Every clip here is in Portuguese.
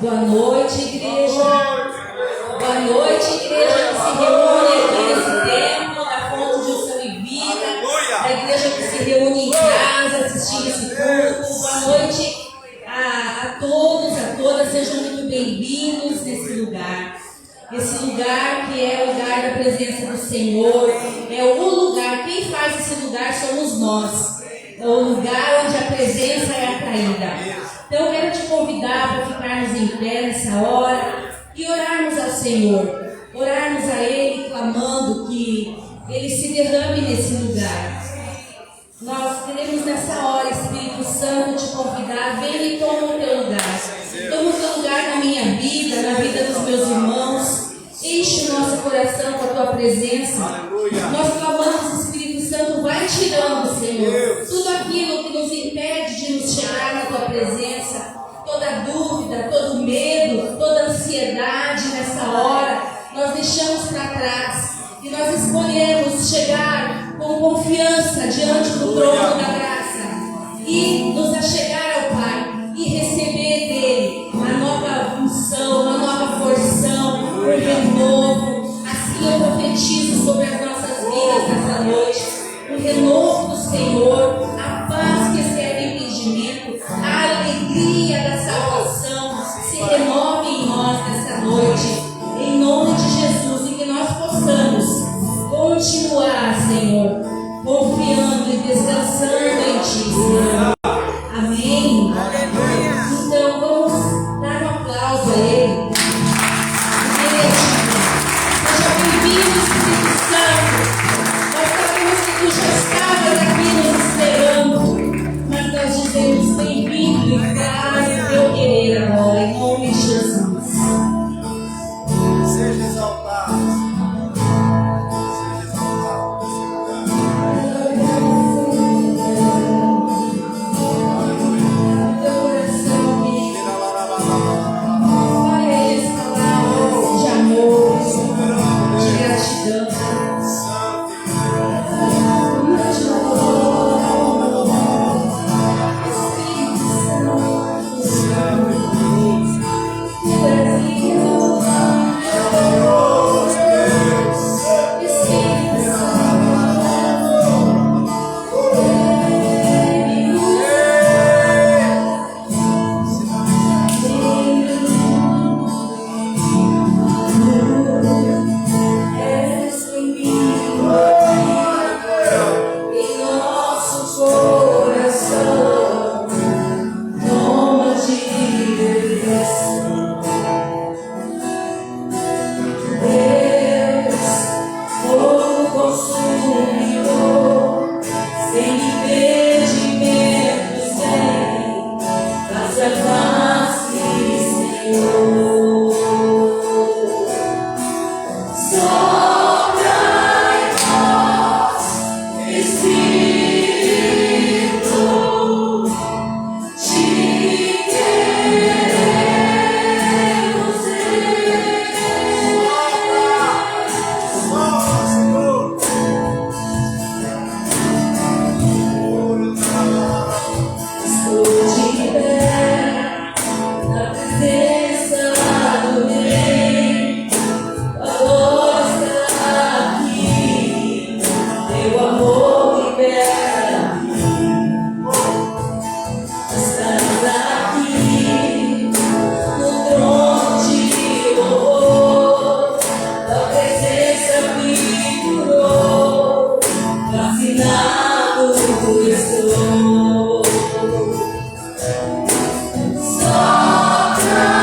Boa noite, igreja. Boa noite, igreja que se reúne aqui nesse templo, na fonte de unção e vida. A igreja que se reúne em casa, assistindo esse culto. Boa noite a todos, a todas. Sejam muito bem-vindos nesse lugar. Esse lugar que é o lugar da presença do Senhor. É o lugar, quem faz esse lugar somos nós. É o lugar onde a presença é atraída. Então eu quero te convidar para ficarmos em pé nessa hora e orarmos ao Senhor. Orarmos a Ele, clamando que Ele se derrame nesse lugar. Nós queremos nessa hora, Espírito Santo, te convidar. Vem e toma o teu lugar. Toma o teu lugar na minha vida, na vida dos meus irmãos. Enche o nosso coração com a tua presença. Nós clamamos, Espírito Santo, vai tirando, Senhor, tudo aquilo que nos impede de nos chegar na tua presença. Toda dúvida, todo medo, toda ansiedade nessa hora, nós deixamos para trás. E nós escolhemos chegar com confiança diante do trono da graça. E nos achegar ao Pai. E receber dele a nova unção, a nova porção, o renovo. Assim eu profetizo sobre as nossas vidas nessa noite. O renovo do Senhor, a paz que excede entendimento, a alegria da salvação se renove em nós nessa noite. Em nome de Jesus, e que nós possamos continuar, Senhor, confiando e descansando em Ti, Senhor. Amém? Então vamos dar um aplauso a Ele. Seja bem-vindo, Espírito Santo. Nós sabemos que Tu já estavas aqui nos esperando, mas nós dizemos bem-vindo e faz o Teu querer agora, em nome de Jesus. Seja exaltado. Sopra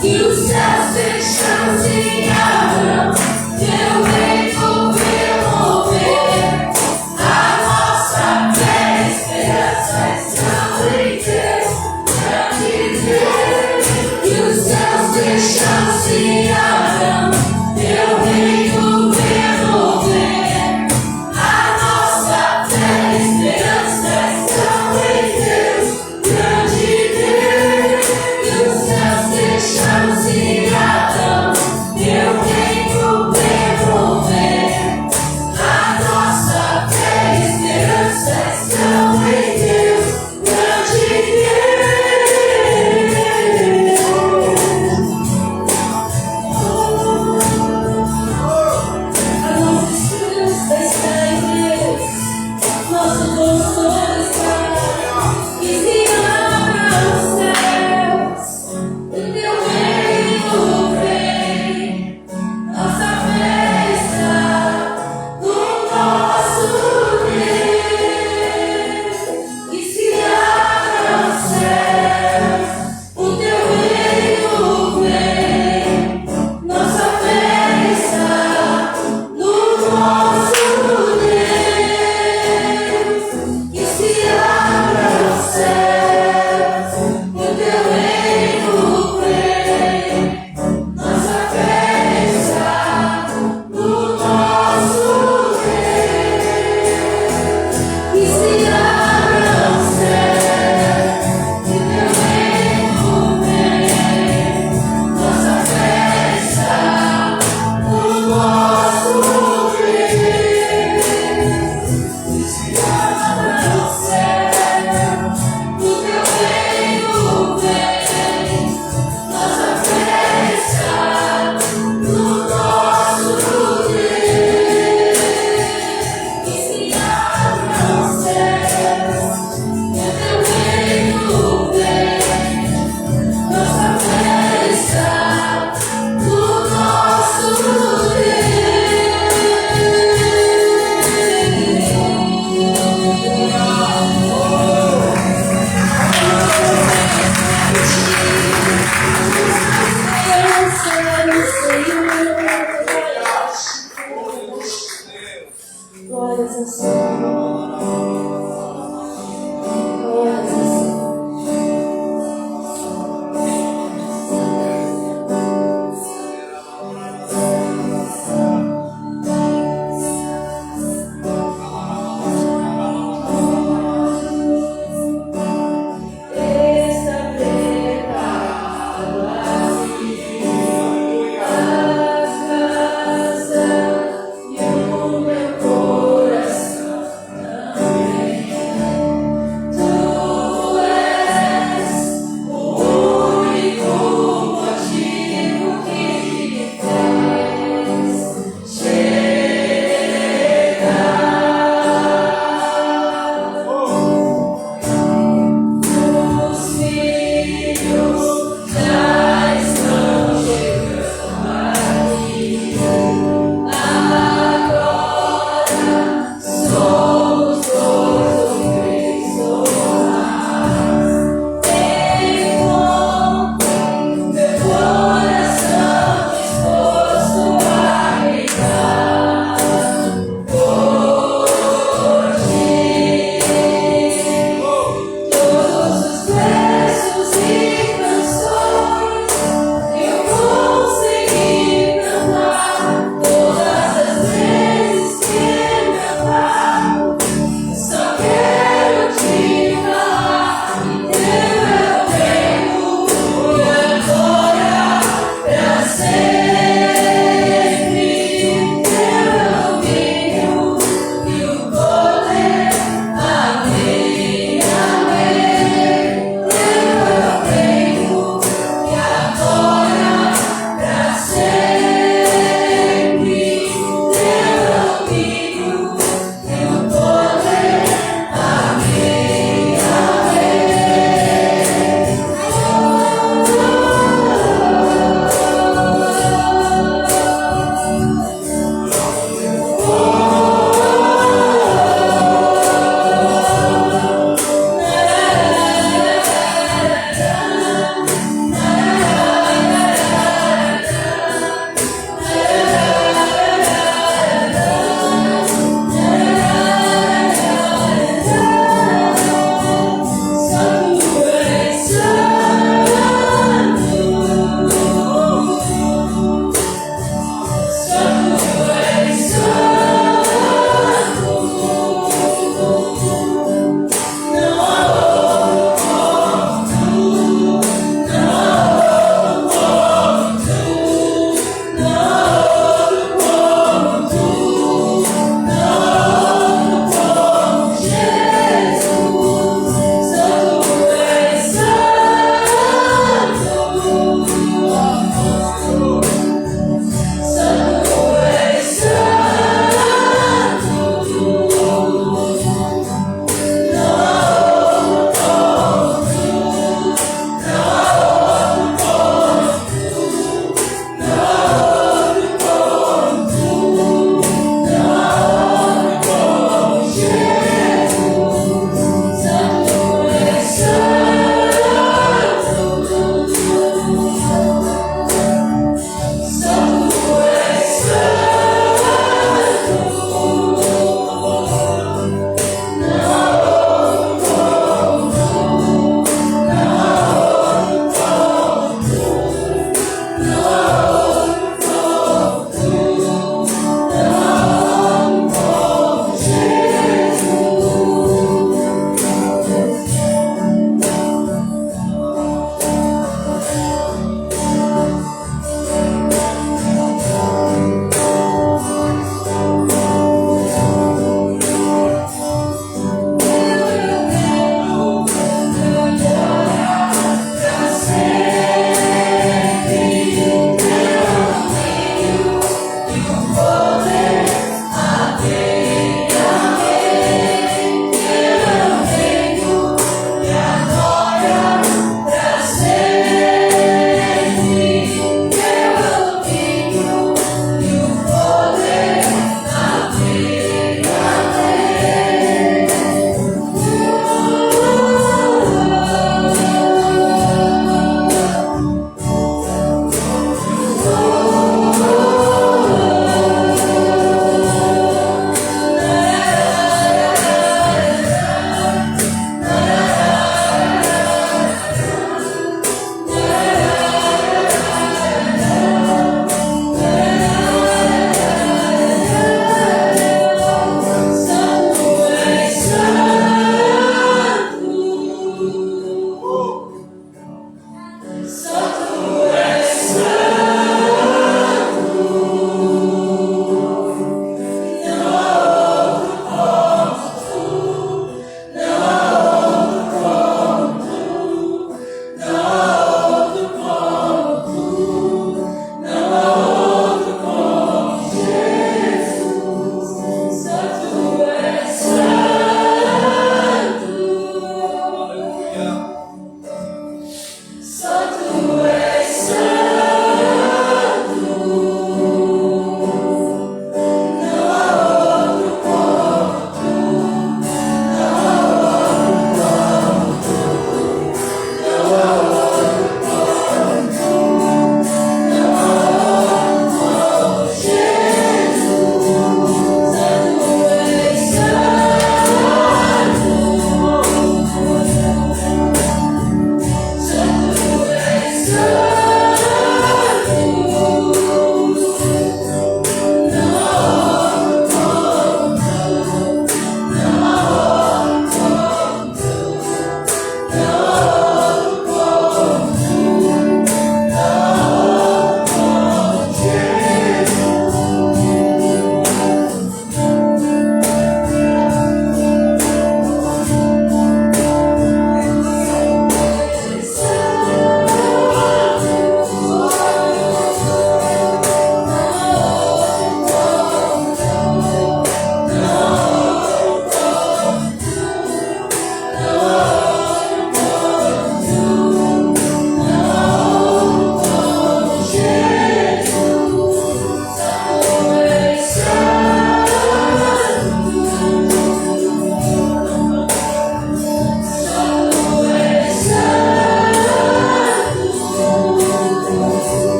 que os céus deixam se abram, teu reino vem mover, a nossa fé, esperança estão em Deus, grande Deus, que os céus deixam se abram, teu reino vem mover, a nossa fé, esperança estão em Deus, grande Deus, que os céus deixam se abram, teu reino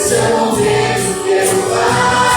Esse é o momento que eu faço.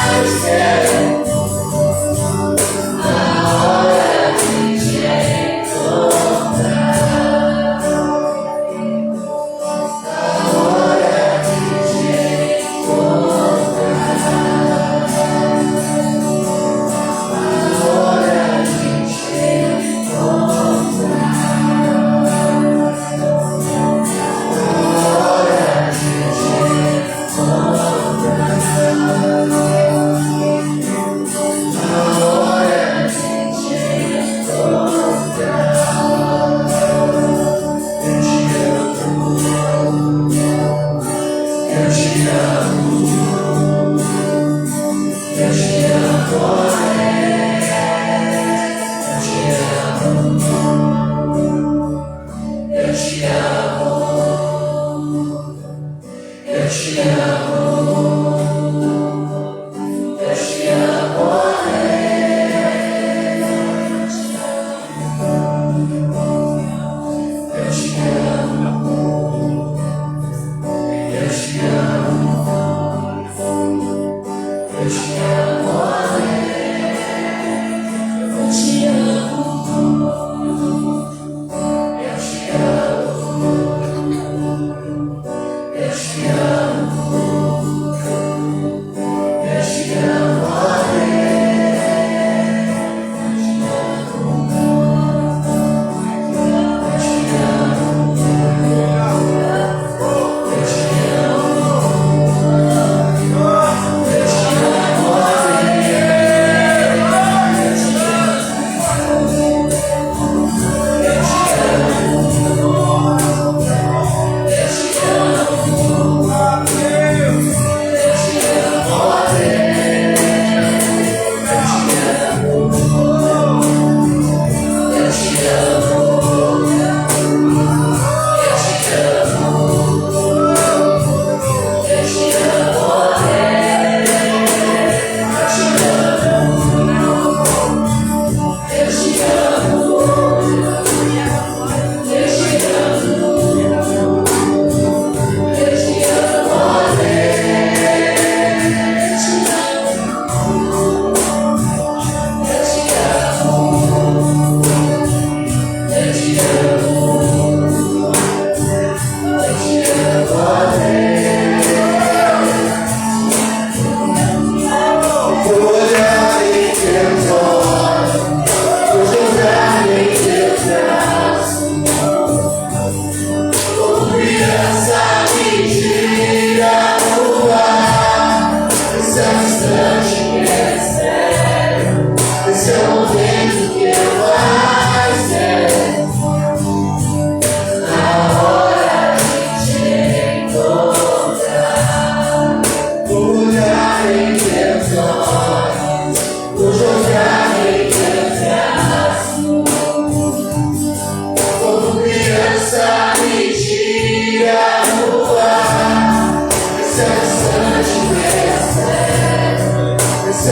Esse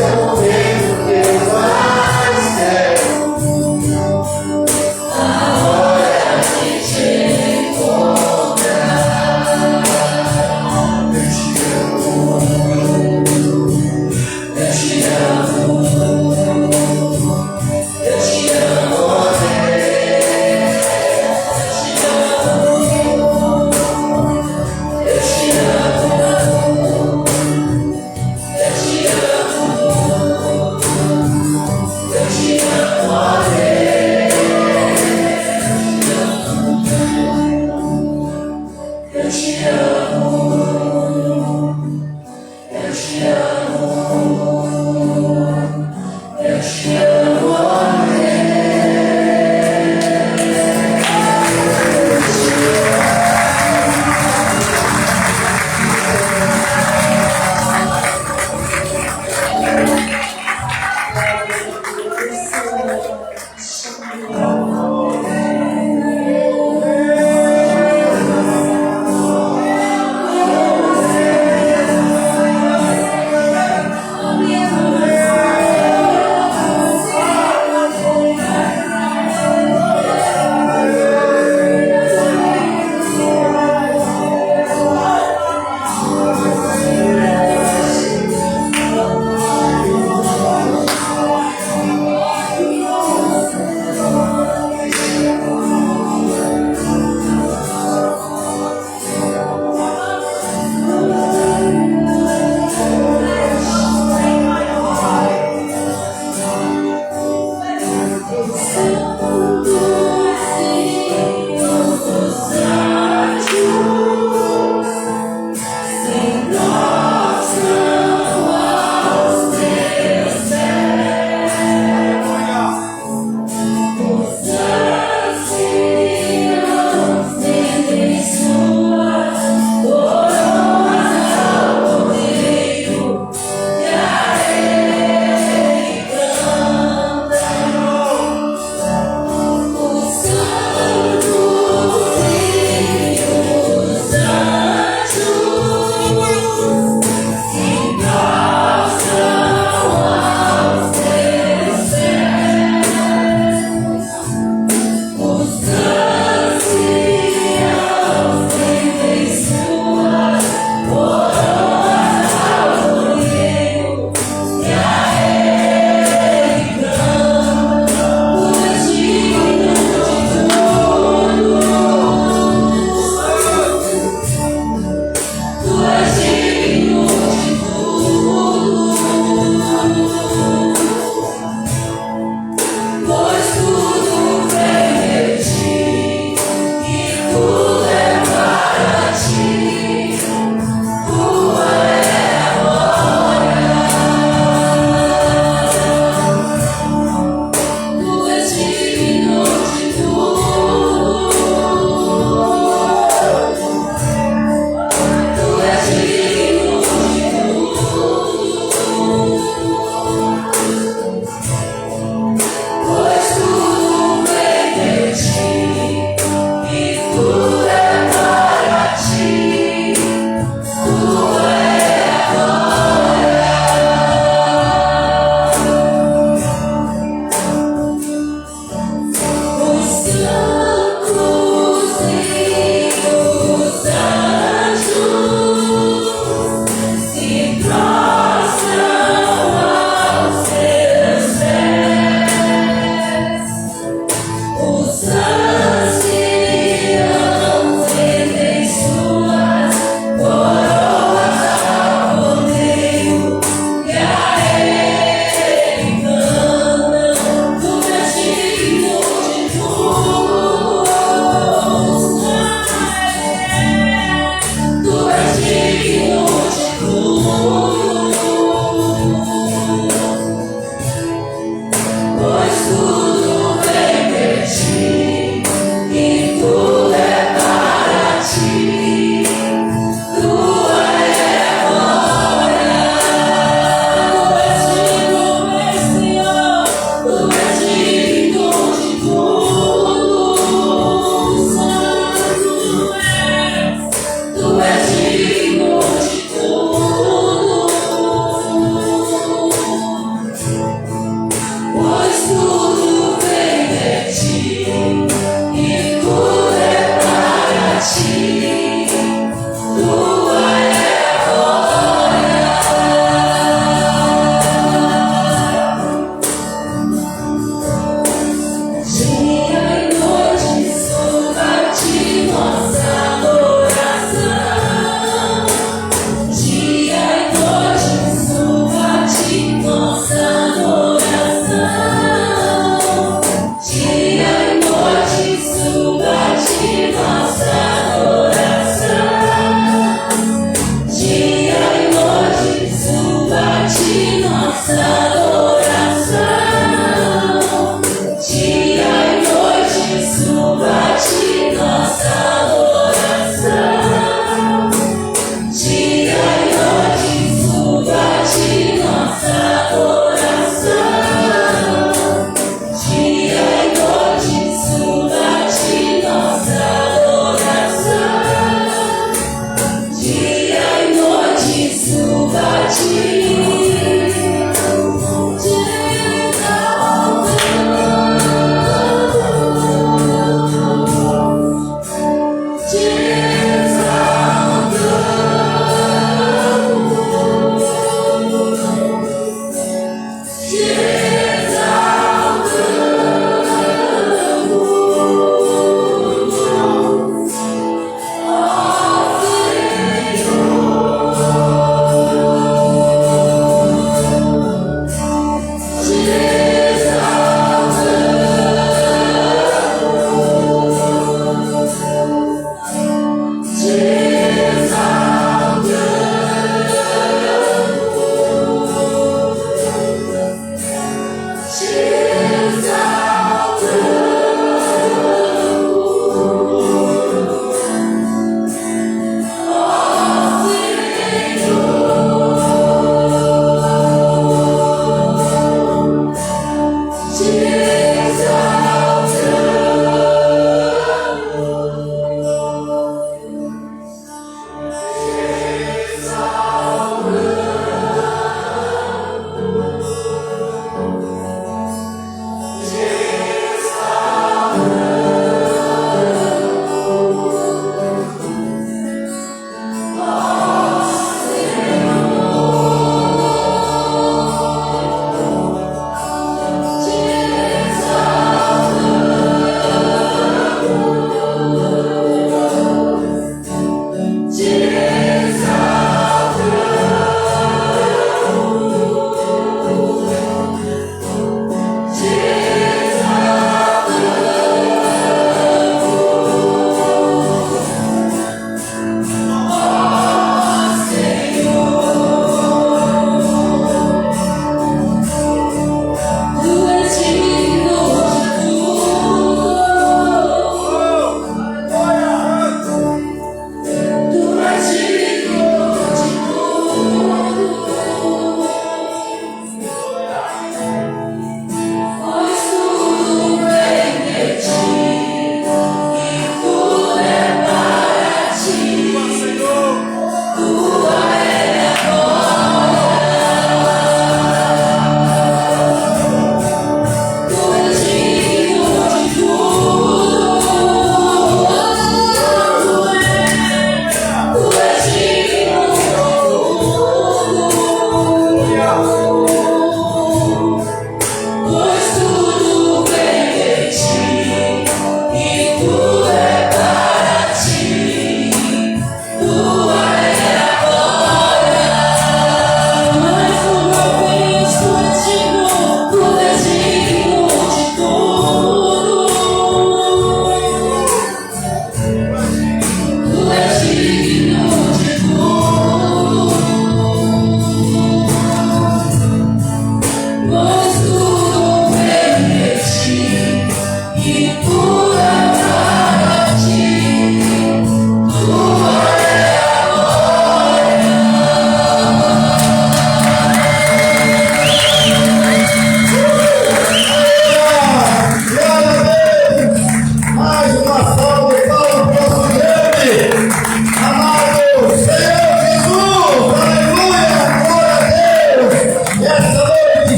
é o momento que vai ser.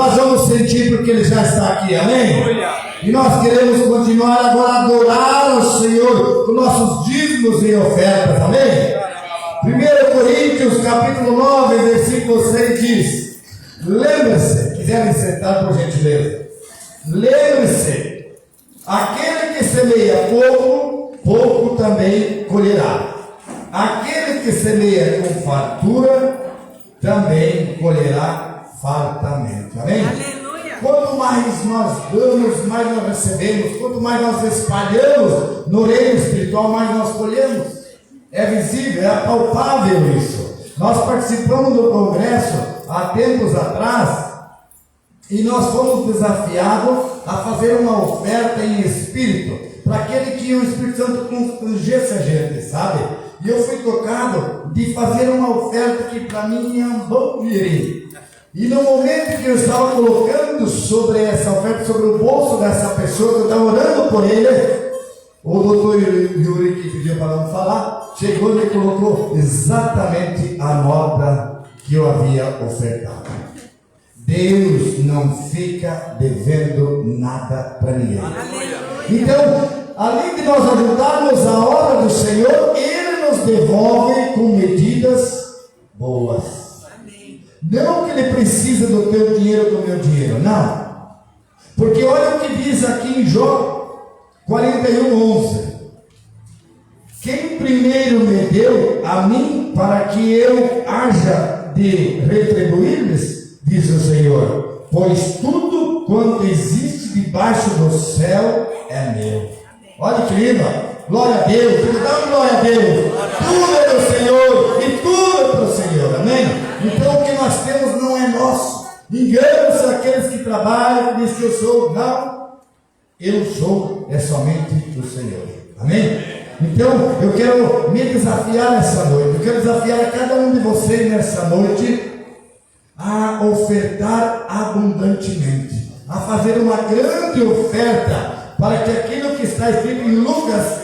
nós vamos sentir porque Ele já está aqui, amém? E nós queremos continuar agora a adorar o Senhor com nossos dízimos e ofertas, amém? 1 Coríntios capítulo 9, versículo 6 diz: lembre-se, quiserem sentar por gentileza, lembre-se, aquele que semeia pouco, pouco também colherá. Aquele que semeia com fartura, também colherá fartamente. Amém? Aleluia. Quanto mais nós damos, mais nós recebemos. Quanto mais nós espalhamos no reino espiritual, mais nós colhemos. É visível, é apalpável isso. Nós participamos do congresso há tempos atrás e nós fomos desafiados a fazer uma oferta em espírito, para aquele que o Espírito Santo constrangesse a gente, sabe? E eu fui tocado de fazer uma oferta que para mim é um bom dinheirinho. E no momento que eu estava colocando sobre essa oferta, sobre o bolso dessa pessoa, que eu estava orando por ele, o doutor Yuri, que pediu para não falar, chegou e colocou exatamente a nota que eu havia ofertado. Deus não fica devendo nada para ninguém. Então, além de nós ajudarmos a obra do Senhor, Ele nos devolve com medidas boas. Não que Ele precisa do teu dinheiro, do meu dinheiro, não. Porque olha o que diz aqui em Jó 41:11. Quem primeiro me deu a mim para que eu haja de retribuir-lhes, diz o Senhor, pois tudo quanto existe debaixo do céu é meu. Olha que lindo, glória a Deus, dá glória a Deus. Tudo é do Senhor e tudo é para o Senhor, amém? Então o que nós temos não é nosso. Enganam-se aqueles que trabalham, que dizem que eu sou. Não, eu sou, é somente do Senhor, amém? Então eu quero me desafiar nessa noite, eu quero desafiar a cada um de vocês nessa noite a ofertar abundantemente, a fazer uma grande oferta, para que aquilo que está escrito em Lucas,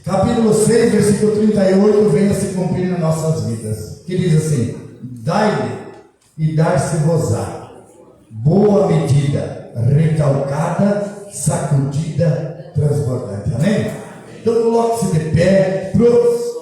capítulo 6, versículo 38, venha se cumprir nas nossas vidas, que diz assim: dai-lhe e dar-se-vos-á, boa medida, recalcada, sacudida, transbordante, amém? Então coloque-se de pé,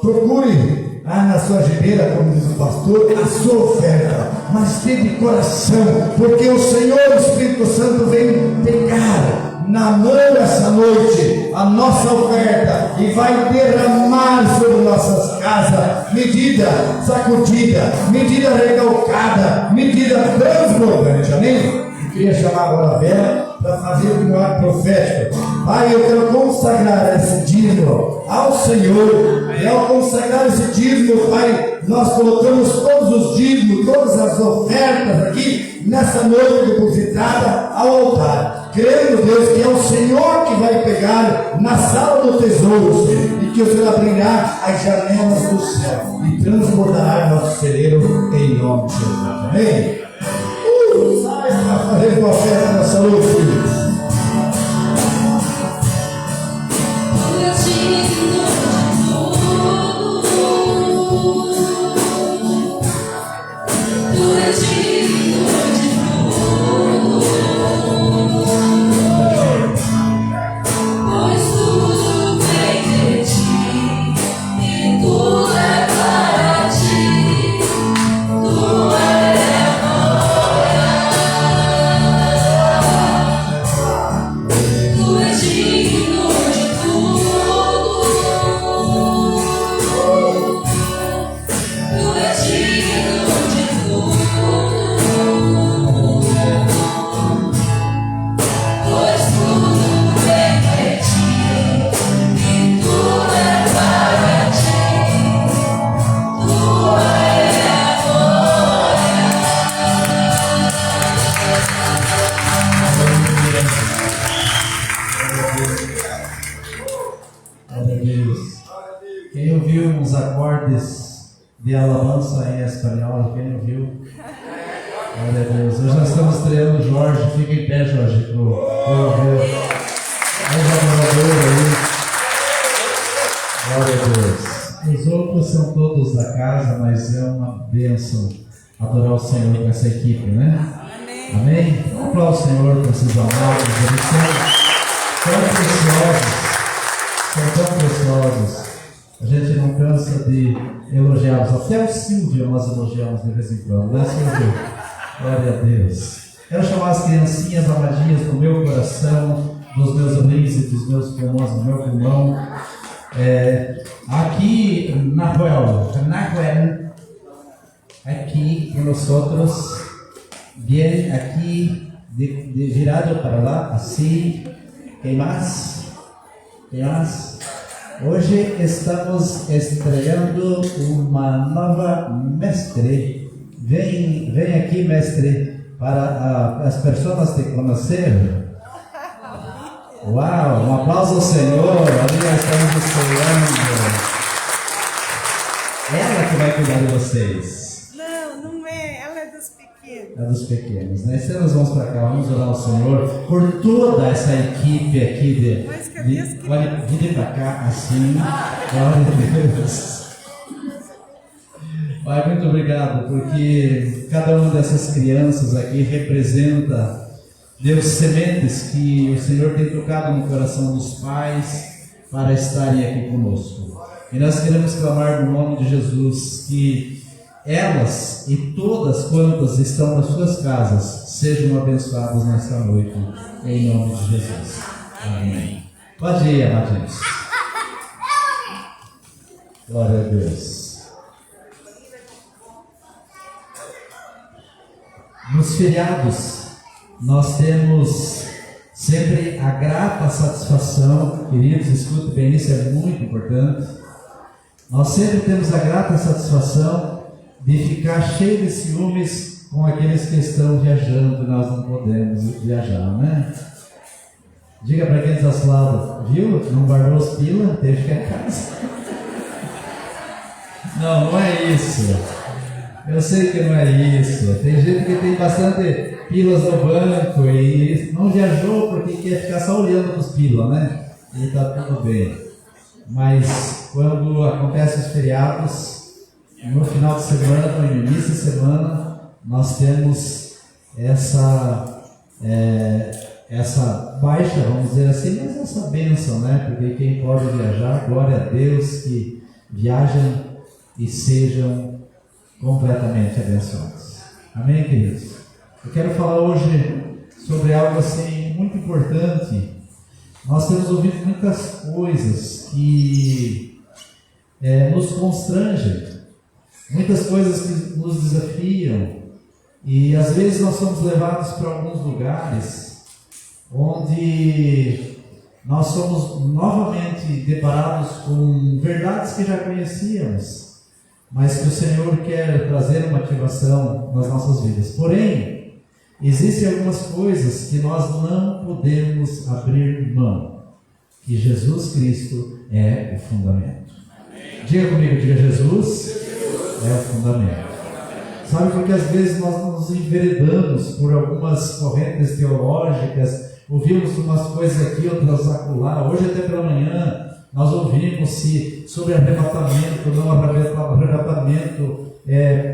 procure na sua algibeira, como diz o pastor, a sua oferta, mas dê de coração, porque o Senhor, o Espírito Santo, vem pegar na mão essa noite a nossa oferta e vai derramar sobre nossas casas medida sacudida, medida recalcada, medida transbordante, amém? Eu queria chamar agora a Vera para fazer um ato profético. Pai, eu quero consagrar esse dízimo ao Senhor, e ao consagrar esse dízimo, Pai, nós colocamos todos os dízimos, todas as ofertas aqui nessa noite depositada ao altar, crendo, Deus, que é o Senhor que vai pegar na sala do tesouro, e que o Senhor abrirá as janelas do céu e transbordará nosso celeiro em nome de Jesus, amém? Sai para fazer uma oferta nessa noite, filhos. Quem ouviu uns acordes de alabança em espanhol? Quem ouviu? Glória a Deus. Hoje nós estamos estreando Jorge. Fica em pé, Jorge, para ouvir. Glória a Deus. Os outros são todos da casa, mas é uma bênção adorar o Senhor com essa equipe, né? Amém? Vamos aplaudir o Senhor por esses amados. Eles são tão preciosos. A gente não cansa de elogiá-los. Até o Silvio nós elogiamos de vez em quando, né, Silvio? Glória a Deus. Quero chamar as criancinhas amadinhas do meu coração, dos meus rins e dos meus pulmões, do meu pulmão. Aqui, Nahuel, aqui nosotros, bien aqui, de virado para lá, assim. Quem mais? Quem mais? Hoje estamos estreando uma nova mestre. Vem aqui, mestre, para as pessoas te conhecer. Uau, um aplauso ao Senhor. Ali nós estamos estreando. Ela que vai cuidar de vocês. Não é. Ela é dos pequenos. É dos pequenos, né? Estenda as mãos para cá, vamos orar ao Senhor por toda essa equipe aqui Vire para cá, assim. Glória a Deus. Pai, muito obrigado, porque cada uma dessas crianças aqui representa, Deus, sementes que o Senhor tem tocado no coração dos pais para estarem aqui conosco. E nós queremos clamar no nome de Jesus que elas e todas quantas estão nas suas casas sejam abençoadas nesta noite, em nome de Jesus. Amém. Pode ir, amadinhos. Glória a Deus. Nos feriados, nós temos sempre a grata satisfação, queridos, escute bem, isso é muito importante. Nós sempre temos a grata satisfação de ficar cheio de ciúmes com aqueles que estão viajando e nós não podemos viajar, né? Diga para quem está ao seu lado, viu? Não guardou os pilas, teve que ficar em casa. Não é isso. Eu sei que não é isso. Tem gente que tem bastante pilas no banco e não viajou porque quer ficar só olhando para os pilas, né? E está tudo bem. Mas quando acontecem os feriados, no final de semana, no início de semana, nós temos essa baixa, vamos dizer assim, mas essa bênção, né? Porque quem pode viajar, glória a Deus, que viajem e sejam completamente abençoados. Amém, queridos? Eu quero falar hoje sobre algo assim muito importante. Nós temos ouvido muitas coisas que nos constrangem, muitas coisas que nos desafiam, e às vezes nós somos levados para alguns lugares onde nós somos novamente deparados com verdades que já conhecíamos, mas que o Senhor quer trazer uma ativação nas nossas vidas. Porém, existem algumas coisas que nós não podemos abrir mão, que Jesus Cristo é o fundamento. Diga comigo, diga: Jesus é o fundamento. Sabe, porque às vezes nós nos enveredamos por algumas correntes teológicas, ouvimos umas coisas aqui, outras acolá. Hoje até pela manhã nós ouvimos sobre arrebatamento, não arrebatamento,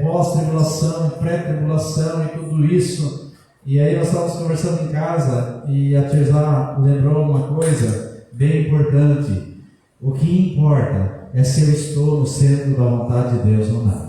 pós-tribulação, pré-tribulação e tudo isso. E aí nós estávamos conversando em casa e a Tirzá lembrou uma coisa bem importante. O que importa é se eu estou no centro da vontade de Deus ou não.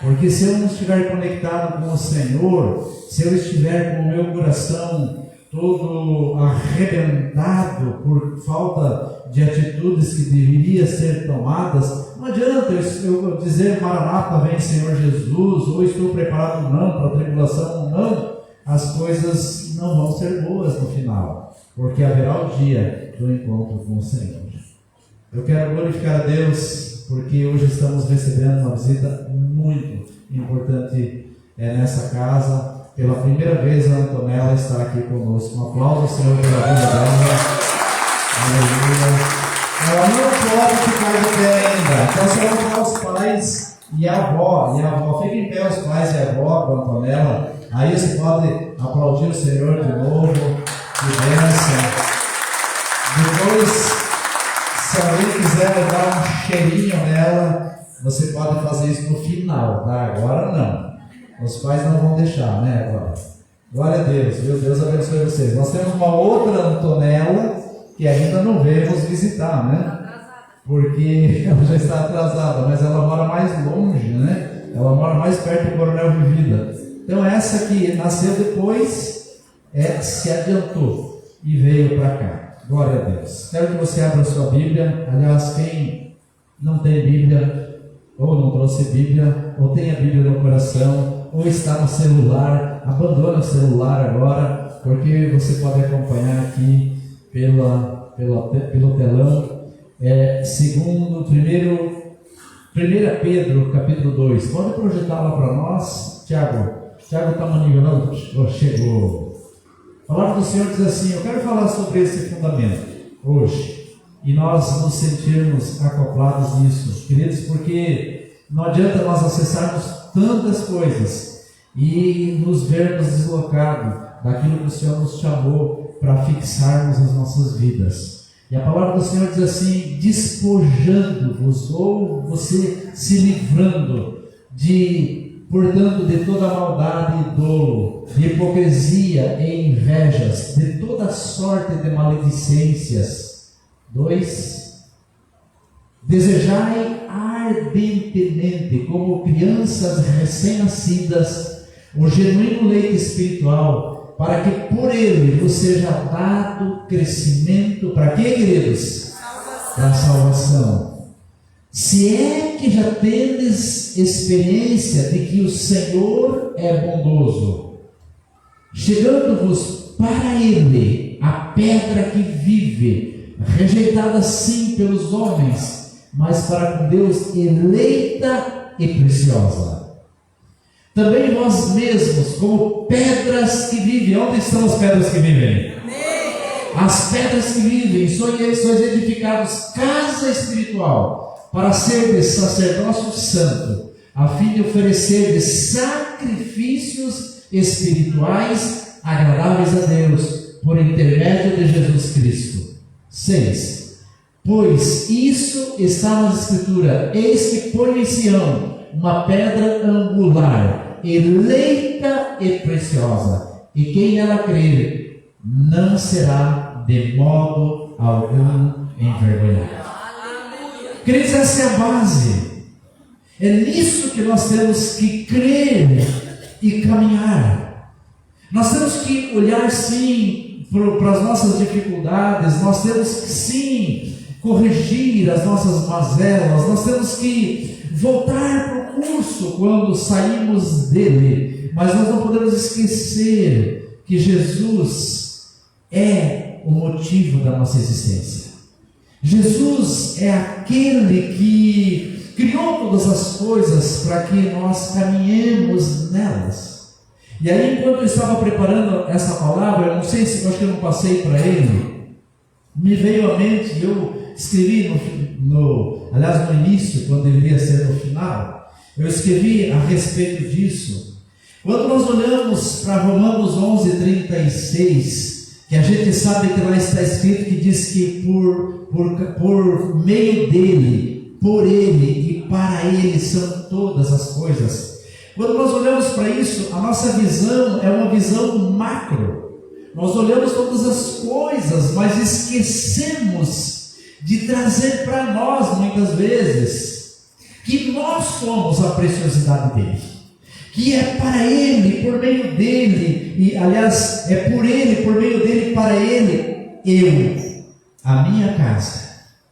Porque se eu não estiver conectado com o Senhor, se eu estiver com o meu coração todo arrebentado por falta de atitudes que deveriam ser tomadas, não adianta eu dizer: Maranata, vem Senhor Jesus, ou estou preparado ou não para a tribulação ou não. As coisas não vão ser boas no final, porque haverá o dia do encontro com o Senhor. Eu quero glorificar a Deus, porque hoje estamos recebendo uma visita muito importante nessa casa. Pela primeira vez a Antonella está aqui conosco. Um aplauso ao Senhor pela vida dela. Aleluia. Ela não pode ficar de pé ainda. Então você vai falar os pais e a avó. Fiquem em pé os pais e a avó com a Antonella. Aí você pode aplaudir o Senhor de novo. Que bênção. Depois, se alguém quiser dar um cheirinho nela, você pode fazer isso no final, tá? Agora não. Os pais não vão deixar, né? Agora. Glória a Deus, viu? Deus abençoe vocês. Nós temos uma outra Antonella que ainda não veio nos visitar, né? Porque ela já está atrasada, mas ela mora mais longe, né? Ela mora mais perto do Coronel Vivida. Então essa que nasceu depois se adiantou e veio para cá. Glória a Deus. Quero que você abra a sua Bíblia. Aliás, quem não tem Bíblia, ou não trouxe Bíblia, ou tem a Bíblia no coração, ou está no celular, abandona o celular agora, porque você pode acompanhar aqui pelo telão 1 Pedro, capítulo 2. Pode projetar lá para nós, Tiago? Tiago está manivando, chegou. A palavra do Senhor diz assim: eu quero falar sobre esse fundamento hoje, e nós nos sentirmos acoplados nisso, queridos, porque não adianta nós acessarmos tantas coisas e nos vermos deslocados daquilo que o Senhor nos chamou para fixarmos as nossas vidas. E a palavra do Senhor diz assim: despojando-vos, ou você se livrando portanto, de toda maldade e dolo, de hipocrisia e invejas, de toda sorte de maledicências. 2. Desejai ardentemente, como crianças recém-nascidas, o genuíno leite espiritual, para que por ele vos seja dado crescimento. Para quê, queridos? Para a salvação. Se é que já tendes experiência de que o Senhor é bondoso, chegando-vos para ele, a pedra que vive, rejeitada sim pelos homens, mas para com Deus eleita e preciosa. Também vós mesmos, como pedras que vivem. Onde estão as pedras que vivem? As pedras que vivem, sois edificados casa espiritual, para seres sacerdócio santo, a fim de oferecer sacrifícios espirituais agradáveis a Deus, por intermédio de Jesus Cristo. 6. Pois isso está na Escritura: eis que ponho em Sião uma pedra angular, eleita e preciosa, e quem nela crer não será de modo algum envergonhado. Queridos, essa é a base. É nisso que nós temos que crer e caminhar. Nós temos que olhar sim para as nossas dificuldades, nós temos que sim corrigir as nossas mazelas, nós temos que voltar para o curso quando saímos dele, mas nós não podemos esquecer que Jesus é o motivo da nossa existência. Jesus é aquele que criou todas as coisas para que nós caminhemos nelas. E aí, enquanto eu estava preparando essa palavra, eu não sei se, eu acho que eu não passei para ele, me veio à mente, eu escrevi aliás no início, quando deveria ser no final, eu escrevi a respeito disso. Quando nós olhamos para Romanos 11:36, que a gente sabe que lá está escrito que diz que por meio dele, por ele e para ele são todas as coisas. Quando nós olhamos para isso, a nossa visão é uma visão macro. Nós olhamos todas as coisas, mas esquecemos de trazer para nós, muitas vezes, que nós somos a preciosidade dele, que é para ele, por meio dele, e aliás, é por ele, por meio dele, para ele, eu, a minha casa,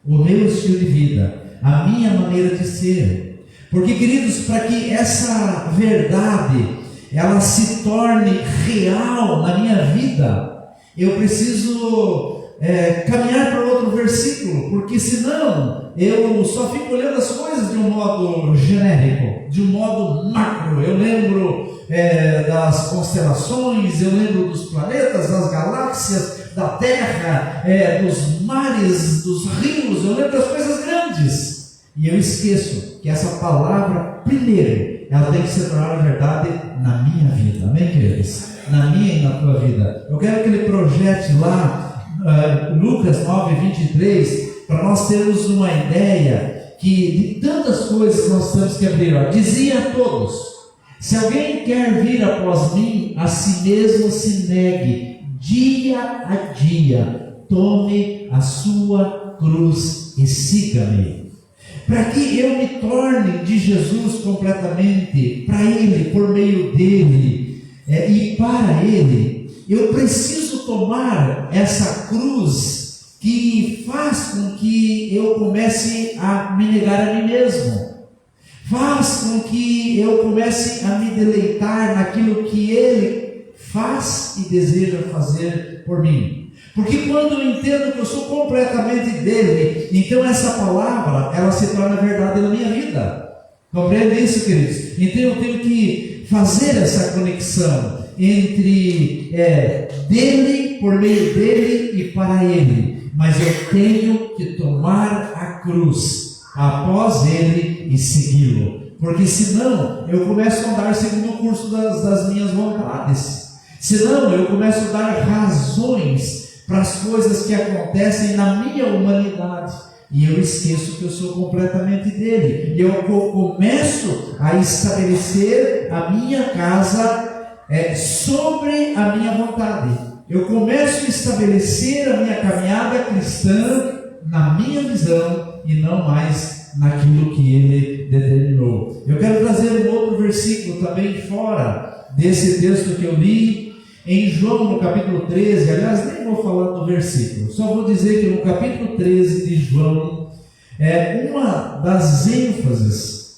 o meu estilo de vida, a minha maneira de ser. Porque, queridos, para que essa verdade ela se torne real na minha vida, eu preciso caminhar para outro versículo, porque senão eu só fico olhando as coisas de um modo genérico, de um modo macro. Eu lembro das constelações, eu lembro dos planetas, das galáxias, da Terra, dos mares, dos rios, eu lembro das coisas grandes. E eu esqueço que essa palavra, primeiro, ela tem que se tornar verdade na minha vida. Amém, queridos? Na minha e na tua vida. Eu quero que ele projete lá Lucas 9:23, para nós termos uma ideia que de tantas coisas nós temos que abrir. Dizia a todos: se alguém quer vir após mim, a si mesmo se negue, dia a dia, tome a sua cruz e siga-me. Para que eu me torne de Jesus completamente, para Ele, por meio dEle e para Ele, eu preciso tomar essa cruz que faz com que eu comece a me negar a mim mesmo, faz com que eu comece a me deleitar naquilo que Ele faz e deseja fazer por mim. Porque quando eu entendo que eu sou completamente dele, então essa palavra, ela se torna verdade na minha vida. Compreende isso, queridos? Então eu tenho que fazer essa conexão entre dele, por meio dele e para ele. Mas eu tenho que tomar a cruz após ele e segui-lo. Porque senão eu começo a andar segundo o curso das minhas vontades. Senão eu começo a dar razões para as coisas que acontecem na minha humanidade. E eu esqueço que eu sou completamente dele. E eu começo a estabelecer a minha casa sobre a minha vontade. Eu começo a estabelecer a minha caminhada cristã na minha visão e não mais naquilo que ele determinou. Eu quero trazer um outro versículo também fora desse texto que eu li, em João no capítulo 13, aliás nem vou falar do versículo, só vou dizer que no capítulo 13 de João, uma das ênfases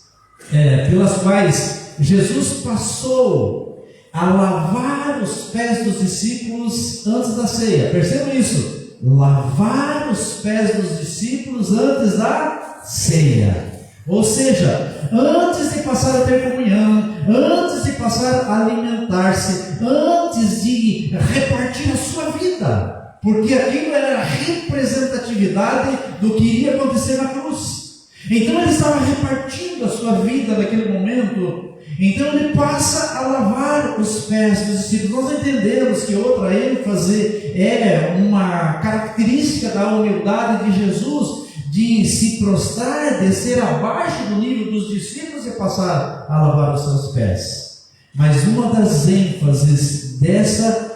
pelas quais Jesus passou a lavar os pés dos discípulos antes da ceia. Percebam isso, lavar os pés dos discípulos antes da ceia. Ou seja, antes de passar a ter comunhão, antes de passar a alimentar-se, antes de repartir a sua vida, porque aquilo era a representatividade do que iria acontecer na cruz. Então ele estava repartindo a sua vida naquele momento. Então ele passa a lavar os pés dos discípulos. Nós entendemos que outra ênfase é uma característica da humildade de Jesus, de se prostrar, descer abaixo do nível dos discípulos e passar a lavar os seus pés. Mas uma das ênfases dessa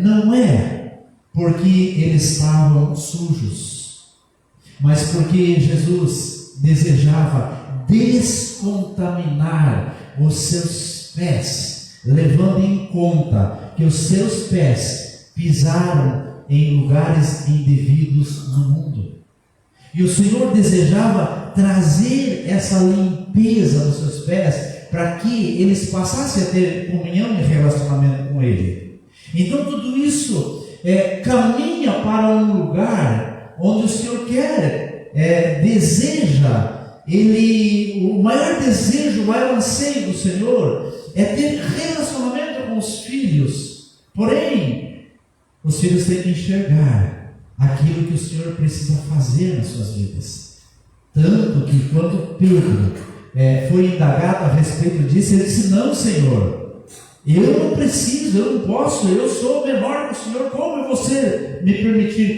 não é porque eles estavam sujos, mas porque Jesus desejava descontaminar os seus pés, levando em conta que os seus pés pisaram em lugares indevidos no mundo. E o Senhor desejava trazer essa limpeza nos seus pés para que eles passassem a ter comunhão e relacionamento com Ele. Então tudo isso caminha para um lugar onde o Senhor quer, deseja, o maior desejo, o maior anseio do Senhor é ter relacionamento com os filhos. Porém, os filhos têm que enxergar aquilo que o Senhor precisa fazer nas suas vidas. Tanto que quando Pedro foi indagado a respeito disso, ele disse: não, Senhor, eu não preciso, eu não posso, eu sou menor que o Senhor, como você me permitir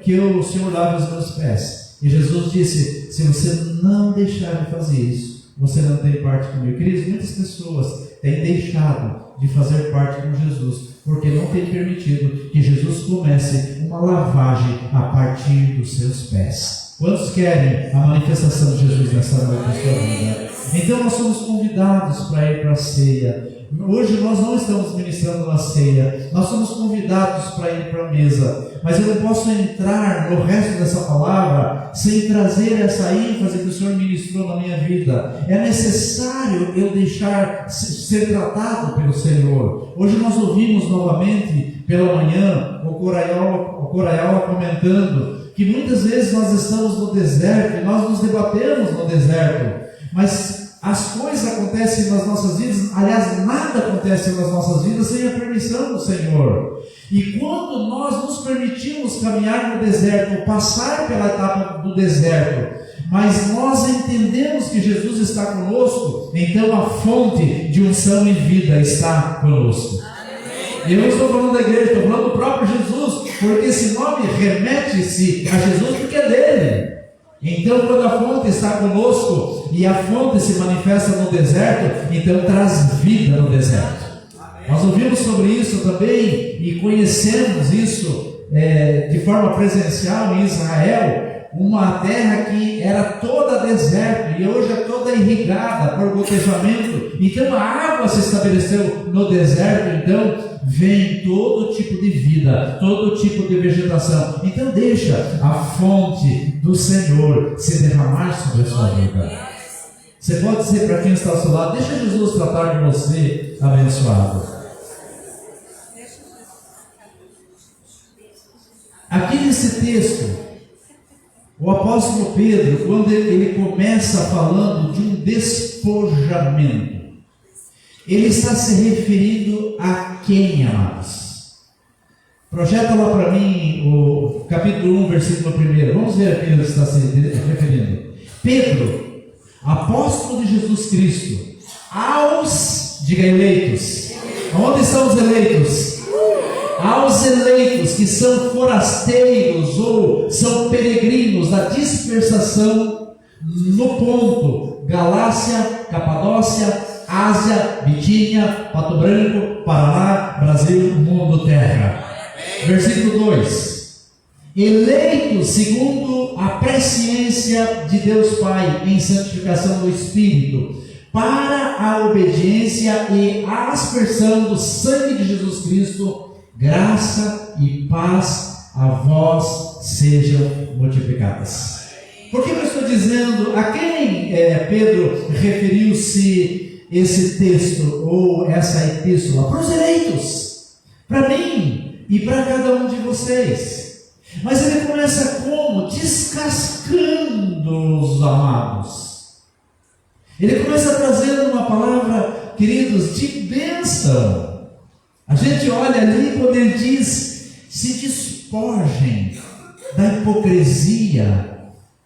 que o Senhor lave os meus pés? E Jesus disse: se você não deixar de fazer isso, você não tem parte comigo. Queridos, muitas pessoas têm deixado de fazer parte com Jesus, porque não tem permitido que Jesus comece uma lavagem a partir dos seus pés. Quantos querem a manifestação de Jesus nessa noite na sua vida? Então nós somos convidados para ir para a ceia. Hoje nós não estamos ministrando a ceia, nós somos convidados para ir para a mesa. Mas eu não posso entrar no resto dessa palavra sem trazer essa ênfase que o Senhor ministrou na minha vida. É necessário eu deixar ser tratado pelo Senhor. Hoje nós ouvimos novamente pela manhã o Coraiola comentando que muitas vezes nós estamos no deserto e nós nos debatemos no deserto, mas as coisas acontecem nas nossas vidas, aliás, nada acontece nas nossas vidas sem a permissão do Senhor. E quando nós nos permitimos caminhar no deserto, passar pela etapa do deserto, mas nós entendemos que Jesus está conosco, então a fonte de unção e vida está conosco. E eu não estou falando da igreja, estou falando do próprio Jesus, porque esse nome remete-se a Jesus porque é dele. Então, quando a fonte está conosco e a fonte se manifesta no deserto, então traz vida no deserto. Nós ouvimos sobre isso também e conhecemos isso de forma presencial em Israel, uma terra que era toda deserto e hoje é toda irrigada por gotejamento. Então a água se estabeleceu no deserto, então vem todo tipo de vida, todo tipo de vegetação. Então deixa a fonte do Senhor se derramar sobre a sua vida. Você pode dizer para quem está ao seu lado: deixa Jesus tratar de você, abençoado. aqui nesse texto, o apóstolo Pedro, quando ele começa falando de um despojamento, ele está se referindo a quem, amados? Projeta lá para mim o capítulo 1, versículo 1. Vamos ver a quem ele está se referindo. Pedro, apóstolo de Jesus Cristo, aos, diga eleitos. Onde estão os eleitos? Aos eleitos que são forasteiros ou são peregrinos da dispersação no ponto Galácia, Capadócia, Ásia, Bitínia, Pato Branco, Paraná, Brasil, mundo, terra. Versículo 2: eleitos segundo a presciência de Deus Pai em santificação do Espírito, para a obediência e a aspersão do sangue de Jesus Cristo, graça e paz a vós sejam multiplicadas. Por que eu estou dizendo a quem Pedro referiu-se esse texto ou essa epístola? Para os eleitos, para mim e para cada um de vocês. Mas ele começa como? Descascando os amados. Ele começa trazendo uma palavra, queridos, de bênção. A gente olha ali quando ele diz: se despojem da hipocrisia,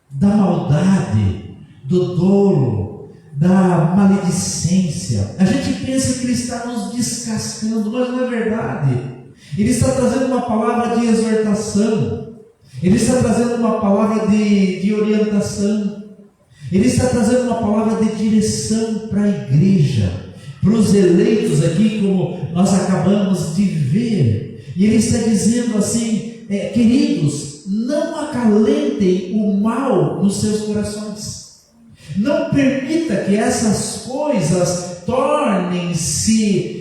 da maldade, do dolo, da maledicência. A gente pensa que ele está nos descascando, mas não é verdade. Ele está trazendo uma palavra de exortação, ele está trazendo uma palavra de orientação, ele está trazendo uma palavra de direção para a igreja, para os eleitos aqui, como nós acabamos de ver. E ele está dizendo assim: queridos, não acalentem o mal nos seus corações, não permita que essas coisas tornem-se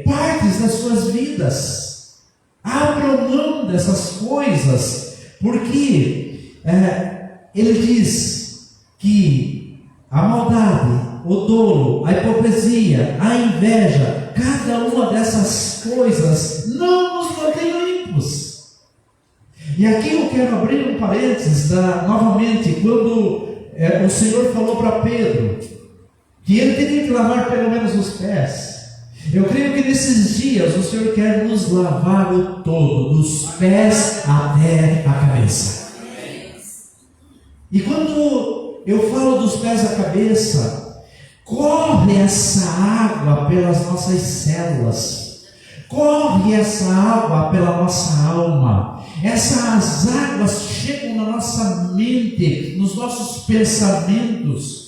partes das suas vidas. Abram mão dessas coisas, porque ele diz que a maldade, o dolo, a hipocrisia, a inveja, cada uma dessas coisas não nos mantém limpos. E aqui eu quero abrir um parênteses novamente, quando o Senhor falou para Pedro que ele teria que lavar pelo menos os pés. Eu creio que nesses dias o Senhor quer nos lavar o todo, dos pés até a cabeça. E quando eu falo dos pés à cabeça, corre essa água pelas nossas células, corre essa água pela nossa alma. Essas águas chegam na nossa mente, nos nossos pensamentos.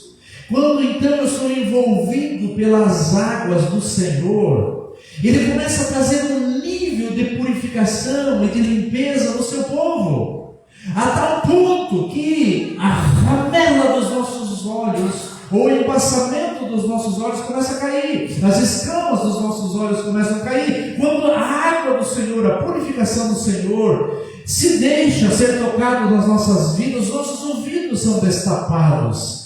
Quando então eu sou envolvido pelas águas do Senhor, Ele começa a trazer um nível de purificação e de limpeza no seu povo, a tal ponto que a ramela dos nossos olhos, ou o embaçamento dos nossos olhos começa a cair, as escamas dos nossos olhos começam a cair, quando a água do Senhor, a purificação do Senhor, se deixa ser tocado nas nossas vidas, os nossos ouvidos são destapados,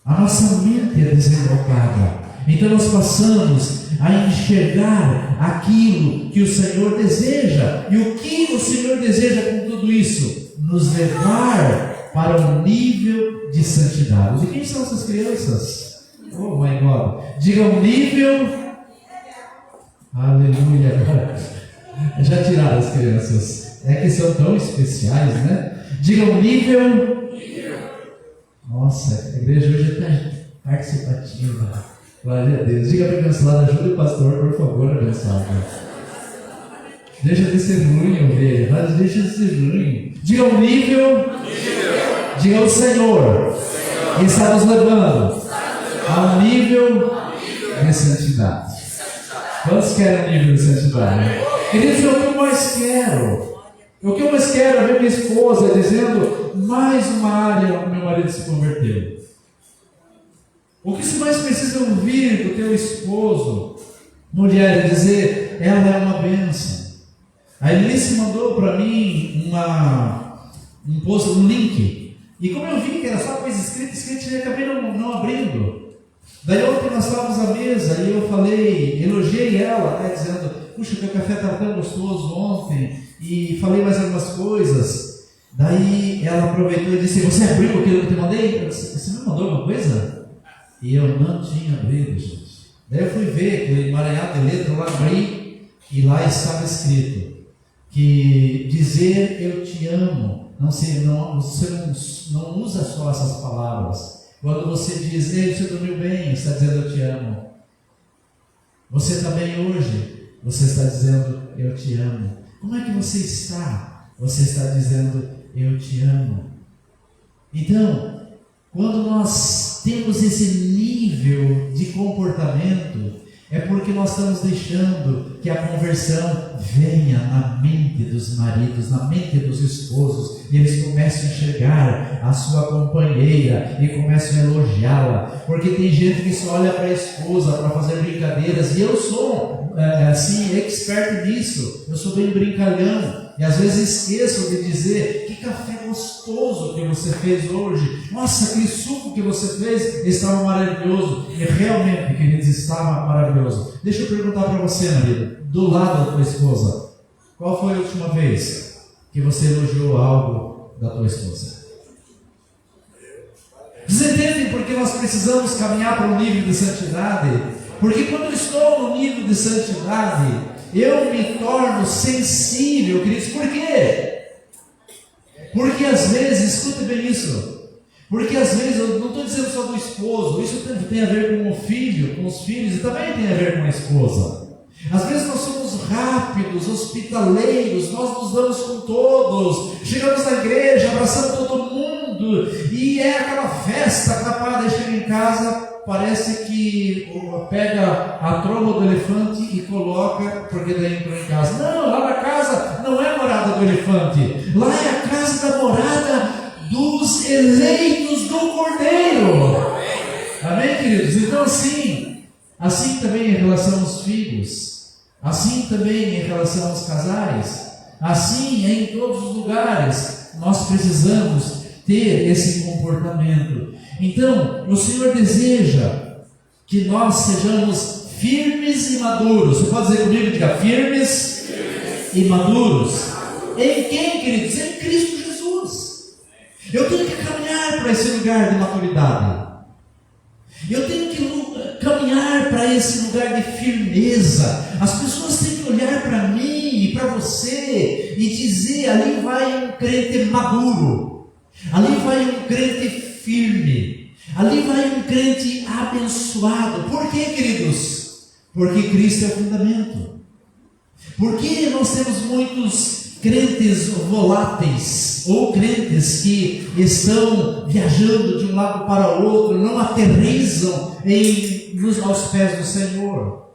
a nossa mente é desenrocada. Então nós passamos a enxergar aquilo que o Senhor deseja. E o que o Senhor deseja com tudo isso? Nos levar para um nível de santidade. E quem são essas crianças? Oh my God! Diga um nível. Aleluia! Já tiraram as crianças. É que são tão especiais, né? Diga um nível. Nossa, a igreja hoje está participativa. Glória a Deus. Diga para a abençoada, ajude o pastor, por favor, abençoada. Deixa de ser ruim, ovelha, mas deixa de ser ruim. Diga o nível. Diga o Senhor. Ele está nos levando a um nível de santidade. Quantos querem um nível de santidade? Queridos, é o que eu mais quero. O que eu mais quero é ver minha esposa dizendo: mais uma área o meu marido se converteu. O que você mais precisa ouvir do teu esposo, mulher, é dizer: ela é uma bênção. A Elice mandou para mim um post, um link. E como eu vi que era só coisa escrita, eu acabei não abrindo. Daí ontem nós estávamos à mesa e eu falei, elogiei ela, dizendo: puxa, teu café estava tão gostoso ontem, e falei mais algumas coisas. Daí ela aproveitou e disse, você abriu aquilo que eu te mandei? Eu disse, você me mandou alguma coisa? E eu não tinha abrido, gente. Daí eu fui ver, o emaranhado de letra, lá abri, e lá estava escrito que dizer eu te amo, você não usa só essas palavras. Quando você diz, ei, você dormiu bem, está dizendo eu te amo. Você também hoje, você está dizendo eu te amo. Como é que você está? Você está dizendo eu te amo. Então, quando nós temos esse nível de comportamento, é porque nós estamos deixando que a conversão venha na mente dos maridos, na mente dos esposos, e eles começam a enxergar a sua companheira e começam a elogiá-la, porque tem gente que só olha para a esposa para fazer brincadeiras, e eu sou assim, expert nisso, eu sou bem brincalhão, e às vezes esqueço de dizer, que café gostoso que você fez hoje, nossa, aquele suco que você fez estava maravilhoso, e realmente, queridos, estava maravilhoso. Deixa eu perguntar para você, marido, do lado da tua esposa, qual foi a última vez que você elogiou algo da tua esposa? Vocês entendem porque nós precisamos caminhar para um nível de santidade? Porque quando eu estou no nível de santidade, eu me torno sensível, queridos. Por quê? Porque às vezes, escute bem isso, porque às vezes, eu não estou dizendo só do esposo, isso tem a ver com o filho, com os filhos, e também tem a ver com a esposa. Às vezes nós somos rápidos, hospitaleiros, nós nos damos com todos, chegamos na igreja, abraçamos todo mundo, e é aquela festa, capaz de chegar em casa, parece que pega a tromba do elefante e coloca, porque daí entrou em casa. Não, lá na casa não é a morada do elefante, lá é a casa da morada dos eleitos do Cordeiro. Amém, queridos? Então assim também em relação aos filhos, assim também em relação aos casais, assim em todos os lugares, nós precisamos ter esse comportamento. Então, o Senhor deseja que nós sejamos firmes e maduros. Você pode dizer comigo? Diga, firmes e maduros. Em quem, queridos? Em Cristo Jesus. Eu tenho que caminhar para esse lugar de maturidade. Eu tenho que caminhar para esse lugar de firmeza. As pessoas têm que olhar para mim e para você e dizer, ali vai um crente maduro, ali vai um crente firme, ali vai um crente abençoado. Por quê, queridos? Porque Cristo é o fundamento. Porque nós temos muitos crentes voláteis, ou crentes que estão viajando de um lado para o outro, não aterrizam aos pés do Senhor,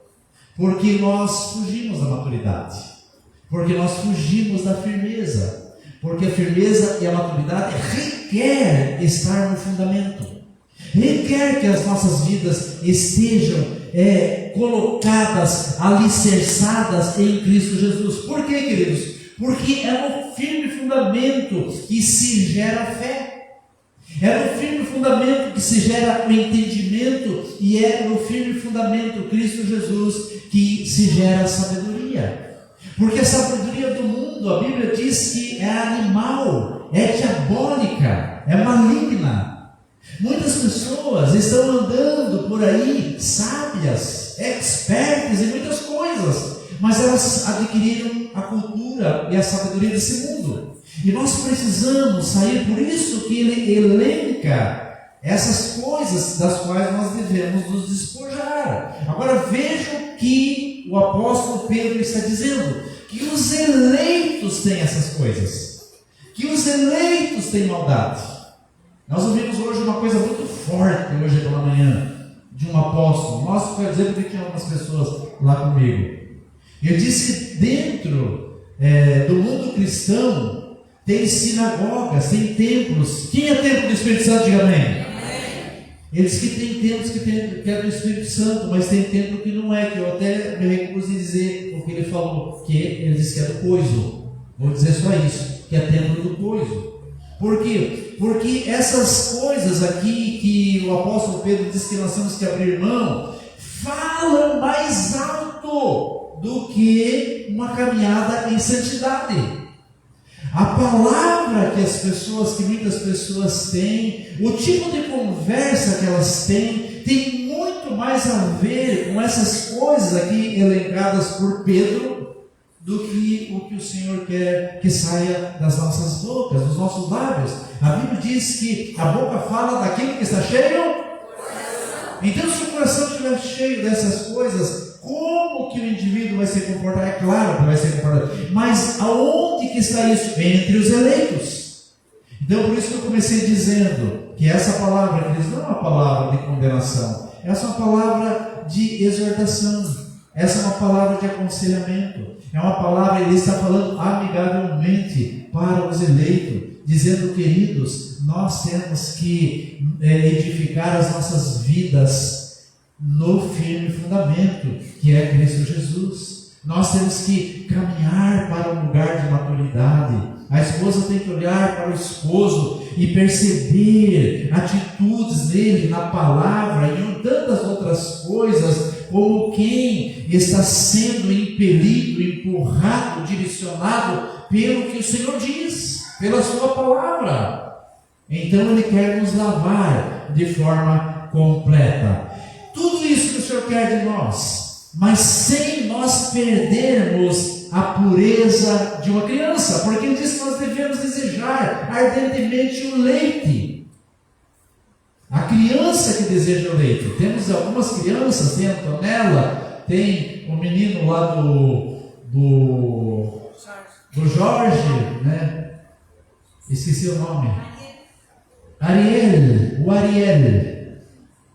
porque nós fugimos da maturidade, porque nós fugimos da firmeza, porque a firmeza e a maturidade requer estar no fundamento, requer que as nossas vidas estejam colocadas, alicerçadas em Cristo Jesus. Por quê, queridos? Porque é no firme fundamento que se gera fé, é no firme fundamento que se gera o entendimento, e é no firme fundamento Cristo Jesus que se gera a sabedoria. Porque a sabedoria do mundo, a Bíblia diz que é animal, é diabólica, é maligna. Muitas pessoas estão andando por aí, sábias, expertas em muitas coisas, mas elas adquiriram a cultura e a sabedoria desse mundo. E nós precisamos sair, por isso que ele elenca essas coisas das quais nós devemos nos despojar. Agora vejam que o apóstolo Pedro está dizendo, que os eleitos têm essas coisas, que os eleitos têm maldade. Nós ouvimos hoje uma coisa muito forte, hoje pela manhã, de um apóstolo. Mostra, por exemplo, que tinha algumas pessoas lá comigo. Eu disse que dentro do mundo cristão tem sinagogas, tem templos. Quem é templo do Espírito Santo? Diga amém. Ele diz que tem templos que é do Espírito Santo, mas tem templo que não é, que eu até me recuso a dizer o que ele falou, que ele disse que é do coiso. Vou dizer só isso, que é templo do coiso. Por quê? Porque essas coisas aqui que o apóstolo Pedro diz que nós temos que abrir mão, falam mais alto do que uma caminhada em santidade. A palavra que muitas pessoas têm, o tipo de conversa que elas têm, tem muito mais a ver com essas coisas aqui elencadas por Pedro, do que o que o Senhor quer que saia das nossas bocas, dos nossos lábios. A Bíblia diz que a boca fala daquilo que está cheio. Então, se o coração estiver cheio dessas coisas, como que o indivíduo vai se comportar? É claro que vai se comportar, mas aonde que está isso? Entre os eleitos. Então, por isso que eu comecei dizendo que essa palavra, que não é uma palavra de condenação, essa é uma palavra de exortação, essa é uma palavra de aconselhamento, é uma palavra, ele está falando amigavelmente para os eleitos, dizendo: queridos, nós temos que edificar as nossas vidas no firme fundamento, que é Cristo Jesus. Nós temos que caminhar para um lugar de maturidade. A esposa tem que olhar para o esposo e perceber atitudes dele na palavra e em tantas outras coisas, como quem está sendo impelido, empurrado, direcionado pelo que o Senhor diz, pela sua palavra. Então Ele quer nos lavar de forma completa. Tudo isso que o Senhor quer de nós, mas sem nós perdermos a pureza de uma criança, porque Ele diz que nós devemos desejar ardentemente o leite. A criança que deseja o leite. Temos algumas crianças, tem a Antonella, tem o menino lá do Jorge, né? Esqueci o nome. O Ariel.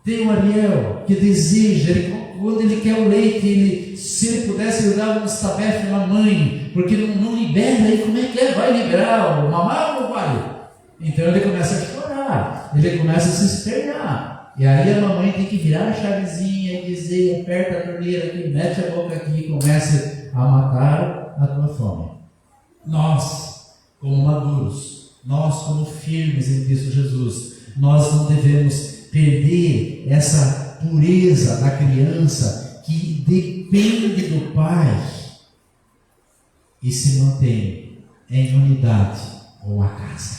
Tem o Ariel que deseja, quando ele quer o leite, se ele pudesse, ele dava um estabefe na mãe, porque não libera, aí como é que é? Vai liberar o mamar ou não vai? Então ele começa a chorar, ele começa a se espernear, e aí a mamãe tem que virar a chavezinha e dizer: aperta a torneira aqui, mete a boca aqui e comece a matar a tua fome. Nós, como maduros, nós como firmes em Cristo Jesus, nós não devemos perder essa pureza da criança que depende do pai e se mantém em unidade com a casa,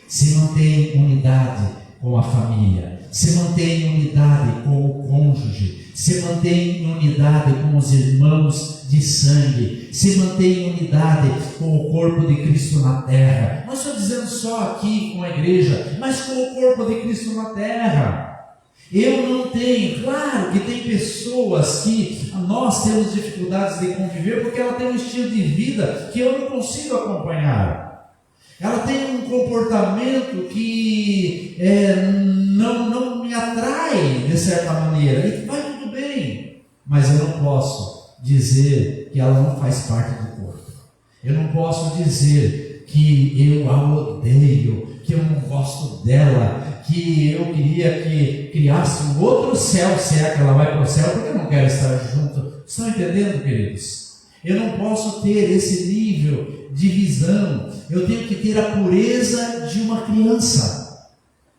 se mantém em unidade com a família, se mantém em unidade com o cônjuge, se mantém em unidade com os irmãos de sangue, se mantém em unidade com o corpo de Cristo na terra. Não estou dizendo só aqui com a igreja, mas com o corpo de Cristo na terra. Eu não tenho, claro que tem pessoas que nós temos dificuldades de conviver porque ela tem um estilo de vida que eu não consigo acompanhar. Ela tem um comportamento que não me atrai de certa maneira, e vai tudo bem, mas eu não posso dizer que ela não faz parte do corpo. Eu não posso dizer que eu a odeio, que eu não gosto dela, que eu queria que criasse um outro céu, se é que ela vai para o céu, porque eu não quero estar junto. Estão entendendo, queridos? Eu não posso ter esse nível de visão. Eu tenho que ter a pureza de uma criança,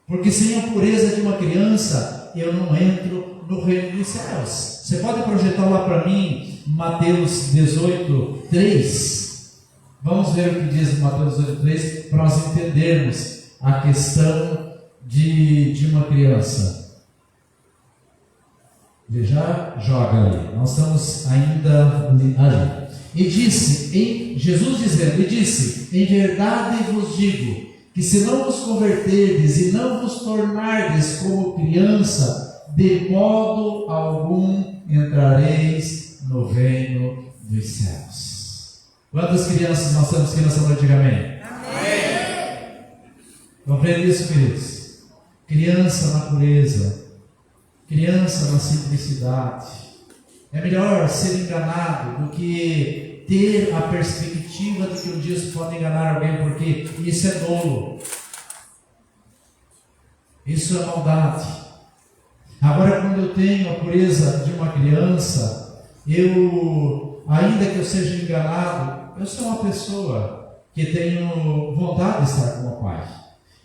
porque sem a pureza de uma criança eu não entro no reino dos céus. Você pode projetar lá para mim Mateus 18:3. Vamos ver o que diz Mateus 18:3 para nós entendermos a questão de uma criança. Ele já joga ali. Nós estamos ainda ali. E disse, Jesus dizendo, e disse: em verdade vos digo, que se não vos converterdes e não vos tornardes como criança, de modo algum entrareis no reino dos céus. Quantas crianças nós temos aqui nessa noite? Amém? Amém. Compreende isso, queridos? Criança na pureza, criança na simplicidade. É melhor ser enganado do que ter a perspectiva de que um dia você pode enganar alguém, porque isso é dolo, isso é maldade. Agora, quando eu tenho a pureza de uma criança, ainda que eu seja enganado, eu sou uma pessoa que tenho vontade de estar com o pai.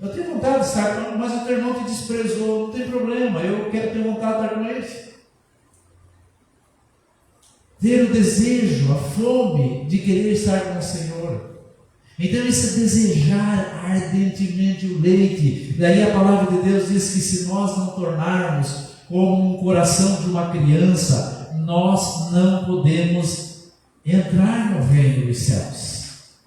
Eu tenho vontade de estar com ele, mas o teu irmão te desprezou, não tem problema, eu quero ter vontade de estar com ele. ter o desejo, a fome de querer estar com o Senhor. Então isso é desejar ardentemente o leite. Daí a palavra de Deus diz que se nós não tornarmos como um coração de uma criança, nós não podemos entrar no reino dos céus.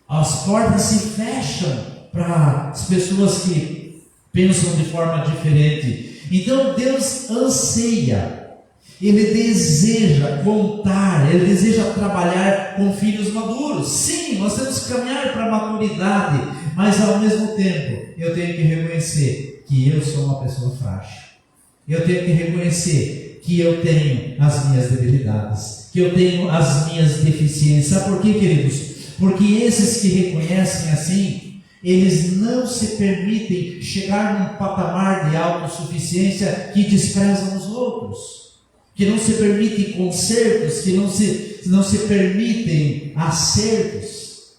As portas se fecham para as pessoas que pensam de forma diferente. Então Deus anseia, Ele deseja contar, Ele deseja trabalhar com filhos maduros. Sim, nós temos que caminhar para a maturidade, mas ao mesmo tempo eu tenho que reconhecer que eu sou uma pessoa frágil. Eu tenho que reconhecer que eu tenho as minhas debilidades, que eu tenho as minhas deficiências. Sabe por quê, queridos? Porque esses que reconhecem assim, eles não se permitem chegar num patamar de autossuficiência que desprezam os outros, que não se permitem consertos, que não se permitem acertos.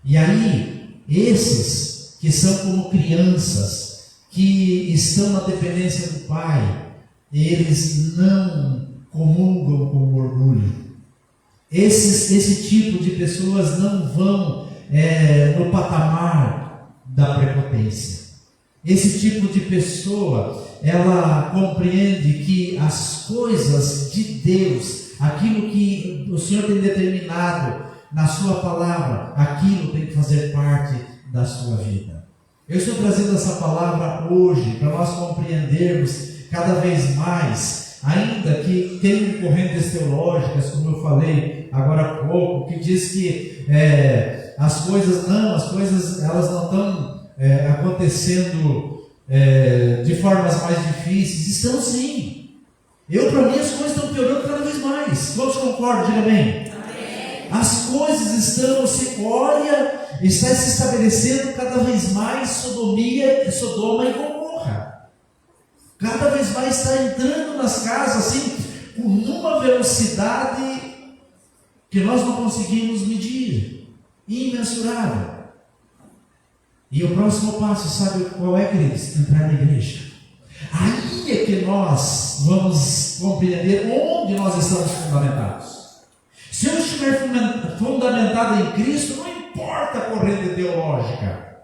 E aí, esses que são como crianças, que estão na dependência do Pai, eles não comungam com o orgulho. Esse tipo de pessoas não vão no patamar da prepotência. Esse tipo de pessoa, ela compreende que as coisas de Deus, aquilo que o Senhor tem determinado na sua palavra, aquilo tem que fazer parte da sua vida. Eu estou trazendo essa palavra hoje para nós compreendermos cada vez mais, ainda que tem correntes teológicas, como eu falei agora há pouco, que diz que as coisas elas não estão acontecendo de formas mais difíceis. Estão sim. Para mim as coisas estão piorando cada vez mais. Todos concordam? Diga bem. As coisas estão, está se estabelecendo cada vez mais Sodoma e Gomorra. Cada vez mais está entrando nas casas assim, com uma velocidade que nós não conseguimos medir, imensurável. E o próximo passo, sabe qual é, queridos? Entrar na igreja. Aí é que nós vamos compreender onde nós estamos fundamentados. Se eu estiver fundamentado em Cristo, não importa a corrente teológica,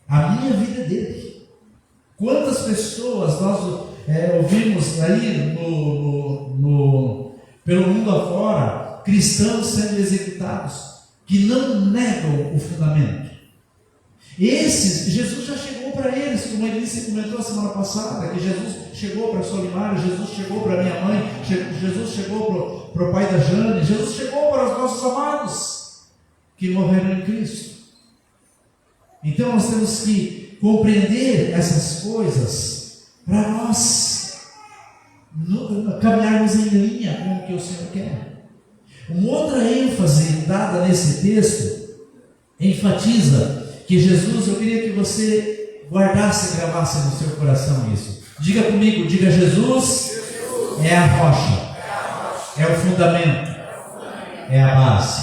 a minha vida é dele. Quantas pessoas nós ouvimos aí pelo mundo afora, cristãos sendo executados, que não negam o fundamento. Esses, Jesus já chegou para eles, como ele comentou a semana passada, que Jesus chegou para a Solimária, Jesus chegou para a minha mãe, Jesus chegou para o pai da Jane, Jesus chegou para os nossos amados, que morreram em Cristo. Então nós temos que compreender essas coisas, para nós caminharmos em linha com o que o Senhor quer. Uma outra ênfase dada nesse texto, enfatiza que Jesus, eu queria que você guardasse e gravasse no seu coração isso. Diga comigo, diga: Jesus é a rocha, é o fundamento, é a base.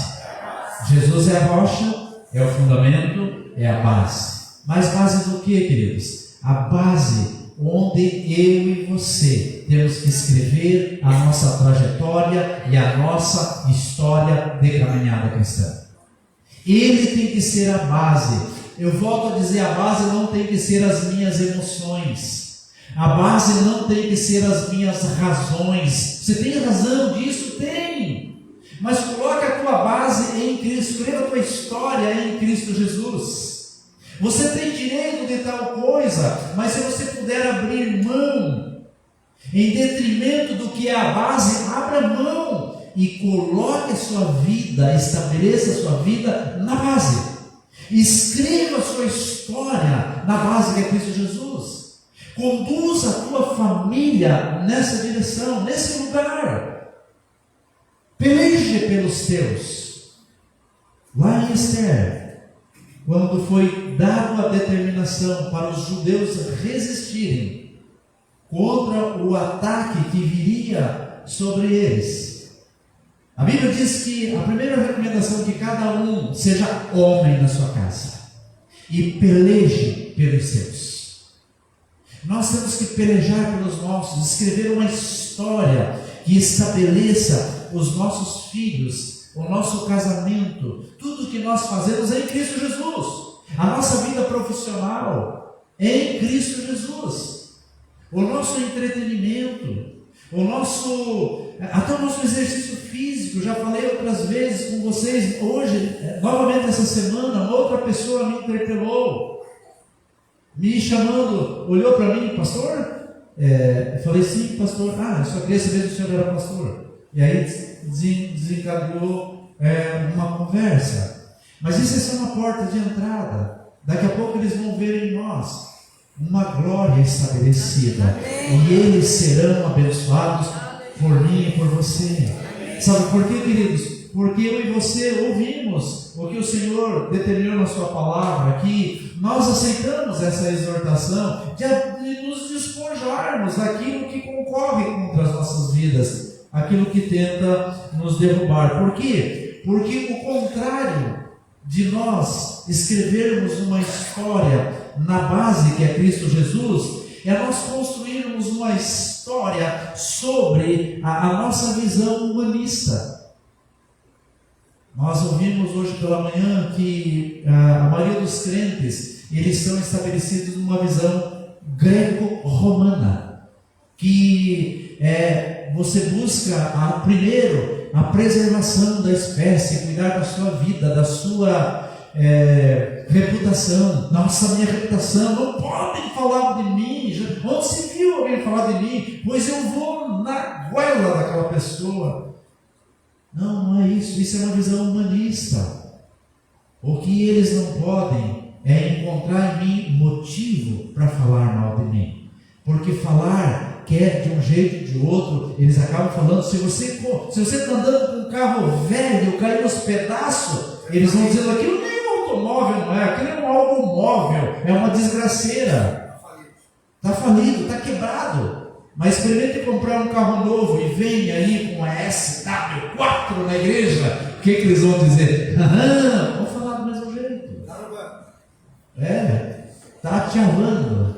Jesus é a rocha, é o fundamento, é a base. Mas base do que, queridos? A base onde eu e você temos que escrever a nossa trajetória e a nossa história de caminhada cristã. Ele tem que ser a base. Eu volto a dizer, a base não tem que ser as minhas emoções. A base não tem que ser as minhas razões. Você tem razão disso? Tem. Mas coloque a tua base em Cristo. Escreva a tua história em Cristo Jesus. Você tem direito de tal coisa, mas se você puder abrir mão, em detrimento do que é a base, abra mão e coloque a sua vida, estabeleça a sua vida na base. Escreva a sua história na base que é Cristo Jesus. Conduza a tua família nessa direção, nesse lugar. Peleje pelos teus. Lá em Esther, quando foi dada a determinação para os judeus resistirem contra o ataque que viria sobre eles, a Bíblia diz que a primeira recomendação é que cada um seja homem na sua casa e peleje pelos seus. Nós temos que pelejar pelos nossos, escrever uma história que estabeleça os nossos filhos, o nosso casamento, tudo que nós fazemos é em Cristo Jesus. A nossa vida profissional é em Cristo Jesus. O nosso entretenimento, até o nosso exercício físico. Já falei outras vezes com vocês. Hoje, novamente essa semana, outra pessoa me interpelou, me chamando, olhou para mim: pastor? Eu falei: sim, pastor. Eu só queria saber se o senhor era pastor. E aí desencadeou uma conversa. Mas isso é só uma porta de entrada. Daqui a pouco eles vão ver em nós uma glória estabelecida. E eles serão abençoados por mim e por você. Sabe por quê, queridos? Porque eu e você ouvimos o que o Senhor determinou na sua palavra, que nós aceitamos essa exortação de nos despojarmos daquilo que concorre contra as nossas vidas, aquilo que tenta nos derrubar. Por quê? Porque o contrário de nós escrevermos uma história na base que é Cristo Jesus, é nós construirmos uma história sobre a nossa visão humanista. Nós ouvimos hoje pela manhã que a maioria dos crentes, eles estão estabelecidos numa visão greco-romana, que você busca primeiro a preservação da espécie, cuidar da sua vida, da sua reputação. Nossa, minha reputação, não podem falar de mim. Onde se viu alguém falar de mim? Pois eu vou na goela daquela pessoa. Não é isso. Isso é uma visão humanista. O que eles não podem é encontrar em mim motivo para falar mal de mim, porque falar quer de um jeito ou de outro, eles acabam falando. Se você está andando com um carro velho, caiu nos pedaços, eles vão dizendo: aquilo nem é um automóvel, não é, aquilo é um algo móvel, é uma desgraceira, está falido, está quebrado. Mas experimente comprar um carro novo e vem aí com a SW4 na igreja, o que eles vão dizer? Vão falar do mesmo jeito. Está te amando.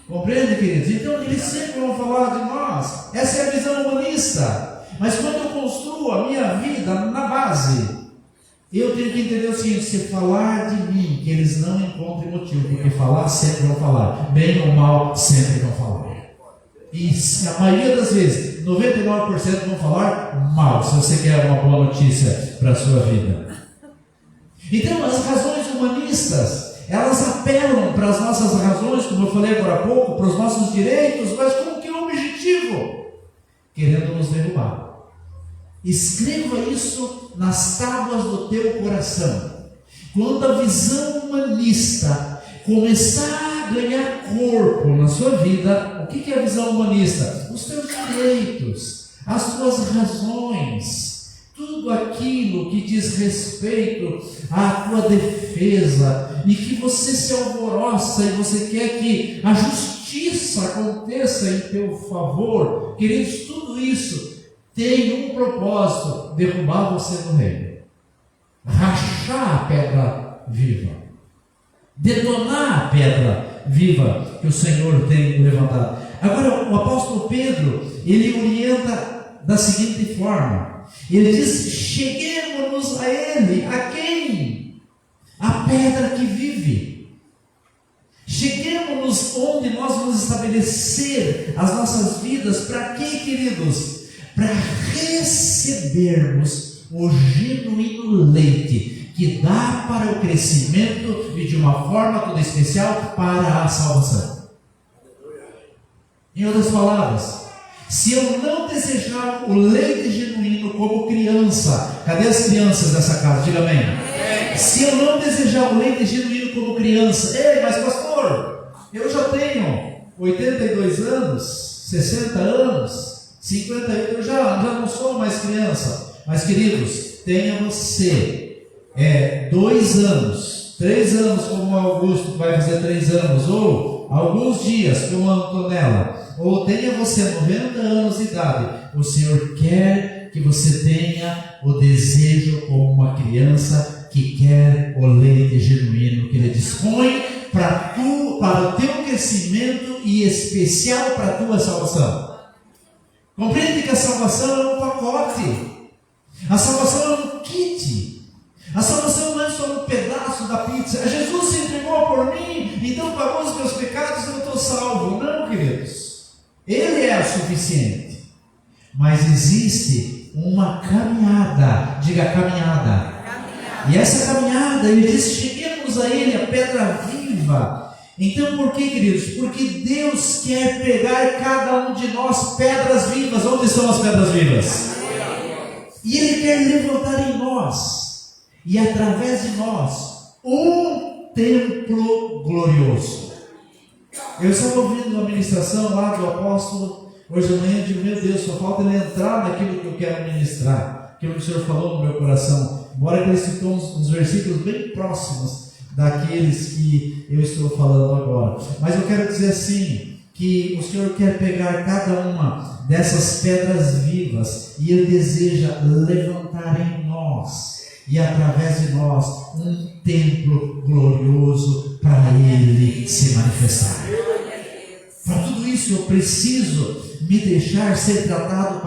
Compreende, queridos? Então eles sempre vão falar de nós. Essa é a visão humanista. Mas quando eu construo a minha vida na base, eu tenho que entender o seguinte: se falar de mim, que eles não encontrem motivo, porque falar sempre vão falar, bem ou mal sempre vão falar. E a maioria das vezes, 99% vão falar mal, se você quer uma boa notícia para a sua vida. Então as razões humanistas, elas apelam para as nossas razões, como eu falei agora há pouco, para os nossos direitos, mas com que objetivo? Querendo nos derrubar. Escreva isso nas tábuas do teu coração. Quando a visão humanista começar a ganhar corpo na sua vida, o que é a visão humanista? Os teus direitos, as tuas razões, tudo aquilo que diz respeito à tua defesa, e que você se alvoroça e você quer que a justiça aconteça em teu favor. Queridos, tudo isso tem um propósito: derrubar você do reino, rachar a pedra viva, detonar a pedra viva que o Senhor tem levantado. Agora, o apóstolo Pedro, ele orienta da seguinte forma: ele diz: cheguemos a ele. A quem? A pedra que vive. Cheguemos onde nós vamos estabelecer as nossas vidas. Para quê, queridos? Para recebermos o genuíno leite que dá para o crescimento e de uma forma toda especial para a salvação. Em outras palavras, se eu não desejar o leite genuíno como criança, cadê as crianças dessa casa? Diga amém. Se eu não desejar o leite genuíno como criança, mas pastor, eu já tenho 82 anos, 60 anos, 50 anos, eu já não sou mais criança. Mas queridos, tenha você 2 anos, 3 anos como o Augusto, que vai fazer 3 anos, ou alguns dias como a Antonella, ou tenha você 90 anos de idade, o Senhor quer que você tenha o desejo como uma criança que quer o leite genuíno que Ele dispõe para o teu crescimento e especial para a tua salvação. Compreende que a salvação é um pacote. A salvação é um kit. A salvação não é só um pedaço da pizza. Jesus se entregou por mim, então pagou os meus pecados e eu estou salvo. Não, queridos. Ele é o suficiente. Mas existe uma caminhada. Diga caminhada. E essa caminhada, ele diz: cheguemos a ele, a pedra viva. Então por que, queridos? Porque Deus quer pegar cada um de nós pedras vivas. Onde estão as pedras vivas? E Ele quer levantar em nós, e através de nós, um templo glorioso. Eu estava ouvindo uma ministração lá do apóstolo hoje de manhã, e digo: meu Deus, só falta ele entrar naquilo que eu quero ministrar, aquilo que o Senhor falou no meu coração. Embora que ele citou uns versículos bem próximos daqueles que eu estou falando agora. Mas eu quero dizer assim, que o Senhor quer pegar cada uma dessas pedras vivas e Ele deseja levantar em nós e através de nós um templo glorioso para Ele se manifestar. Para tudo isso eu preciso me deixar ser tratado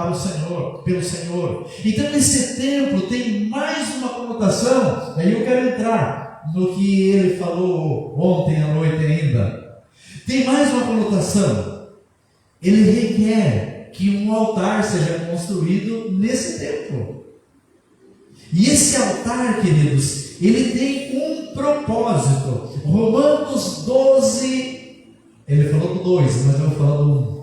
pelo Senhor. Então esse templo tem mais uma conotação. Aí eu quero entrar no que ele falou ontem à noite ainda. Tem mais uma conotação. Ele requer que um altar seja construído nesse templo. E esse altar, queridos, ele tem um propósito. Romanos 12, ele falou do 2, mas eu vou falar do 1.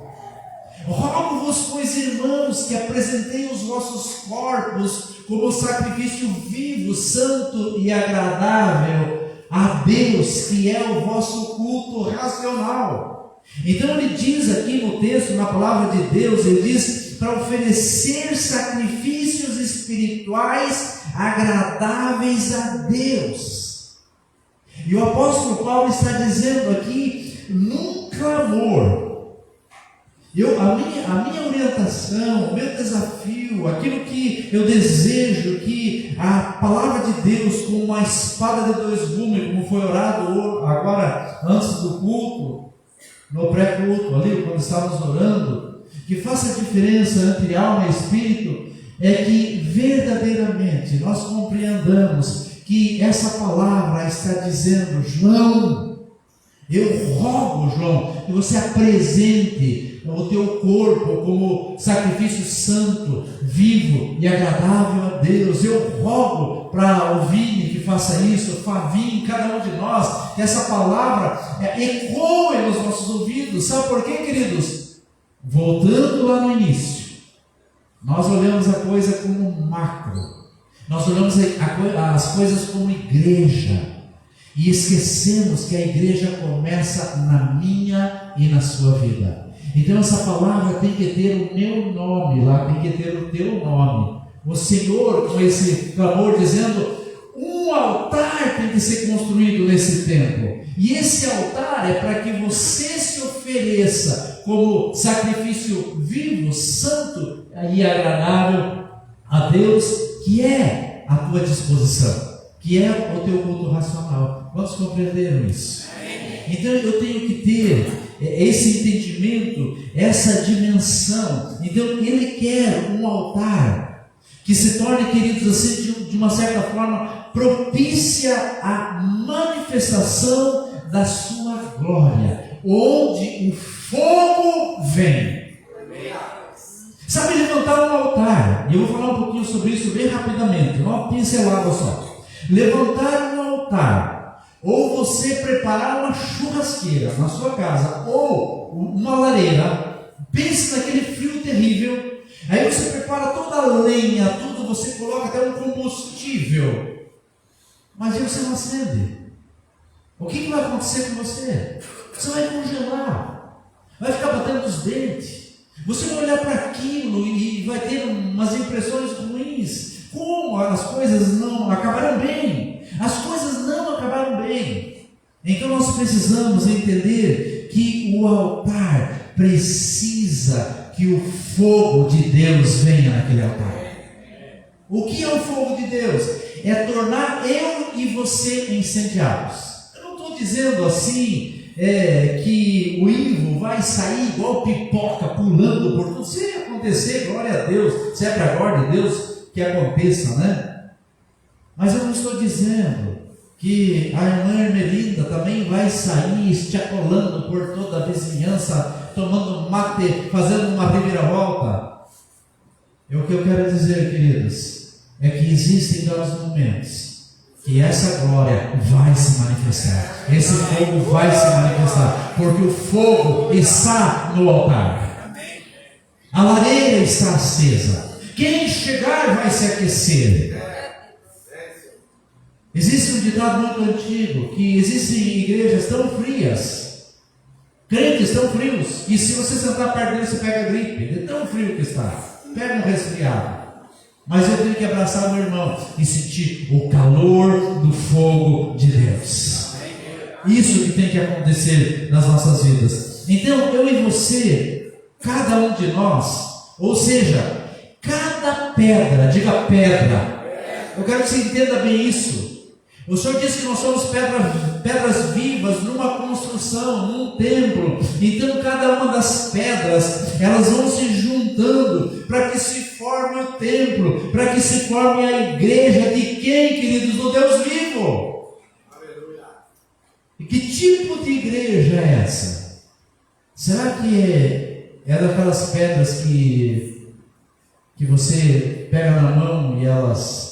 Rogo-vos, pois, irmãos, que apresenteis os vossos corpos como sacrifício vivo, santo e agradável a Deus, que é o vosso culto racional. Então ele diz aqui no texto, na palavra de Deus, ele diz para oferecer sacrifícios espirituais agradáveis a Deus. E o apóstolo Paulo está dizendo aqui, num clamor. A minha orientação, o meu desafio, aquilo que eu desejo que a palavra de Deus, como uma espada de dois gumes, como foi orado agora antes do culto, no pré-culto, ali quando estávamos orando, que faça a diferença entre alma e espírito, é que verdadeiramente nós compreendamos que essa palavra está dizendo: João, eu rogo, João, que você apresente o teu corpo como sacrifício santo, vivo e agradável a Deus. Eu rogo para o Vini que faça isso, Favinho, cada um de nós, que essa palavra ecoe nos nossos ouvidos. Sabe por quê, queridos? Voltando lá no início, nós olhamos a coisa como macro, nós olhamos as coisas como igreja, e esquecemos que a igreja começa na minha e na sua vida. Então essa palavra tem que ter o meu nome lá, tem que ter o teu nome. O Senhor, com esse clamor, dizendo: um altar tem que ser construído nesse templo. E esse altar é para que você se ofereça como sacrifício vivo, santo e agradável a Deus, que é a tua disposição, que é o teu culto racional. Vamos compreender isso? Então eu tenho que ter esse entendimento, essa dimensão. Então ele quer um altar que se torne, queridos, assim, de uma certa forma propícia à manifestação da sua glória, onde o fogo vem. Sabe, levantar um altar, e eu vou falar um pouquinho sobre isso bem rapidamente, uma pincelada só. Levantar um altar, ou você preparar uma churrasqueira na sua casa, ou uma lareira. Pense naquele frio terrível. Aí você prepara toda a lenha, tudo, você coloca até um combustível, mas aí você não acende. O que vai acontecer com você? Você vai congelar, vai ficar batendo os dentes, você vai olhar para aquilo e vai ter umas impressões ruins. Como as coisas não acabaram bem? As coisas não acabaram bem. Então nós precisamos entender que o altar precisa que o fogo de Deus venha naquele altar. O que é o fogo de Deus? É tornar eu e você incendiados. Eu não estou dizendo assim que o Ivo vai sair igual pipoca pulando por tudo. Se acontecer, glória a Deus, se é para a glória de Deus, que aconteça, né? Mas eu não estou dizendo que a irmã Ermelinda também vai sair estiacolando por toda a vizinhança, tomando mate, fazendo uma reviravolta. O que eu quero dizer, queridos, é que existem vários momentos que essa glória vai se manifestar, esse fogo vai se manifestar, porque o fogo está no altar, a lareira está acesa, quem chegar vai se aquecer. Existe um ditado muito antigo, que existem igrejas tão frias, crentes tão frios, e se você sentar perto dele, você pega gripe, de tão frio que está, pega um resfriado. Mas eu tenho que abraçar meu irmão e sentir o calor do fogo de Deus. Isso que tem que acontecer nas nossas vidas. Então, eu e você, cada um de nós, ou seja, cada pedra, diga pedra. Eu quero que você entenda bem isso. O Senhor disse que nós somos pedras vivas numa construção, num templo. Então cada uma das pedras, elas vão se juntando para que se forme o templo, para que se forme a igreja de quem, queridos? Do Deus vivo. Aleluia. E que tipo de igreja é essa? Será que é daquelas pedras que você pega na mão e elas...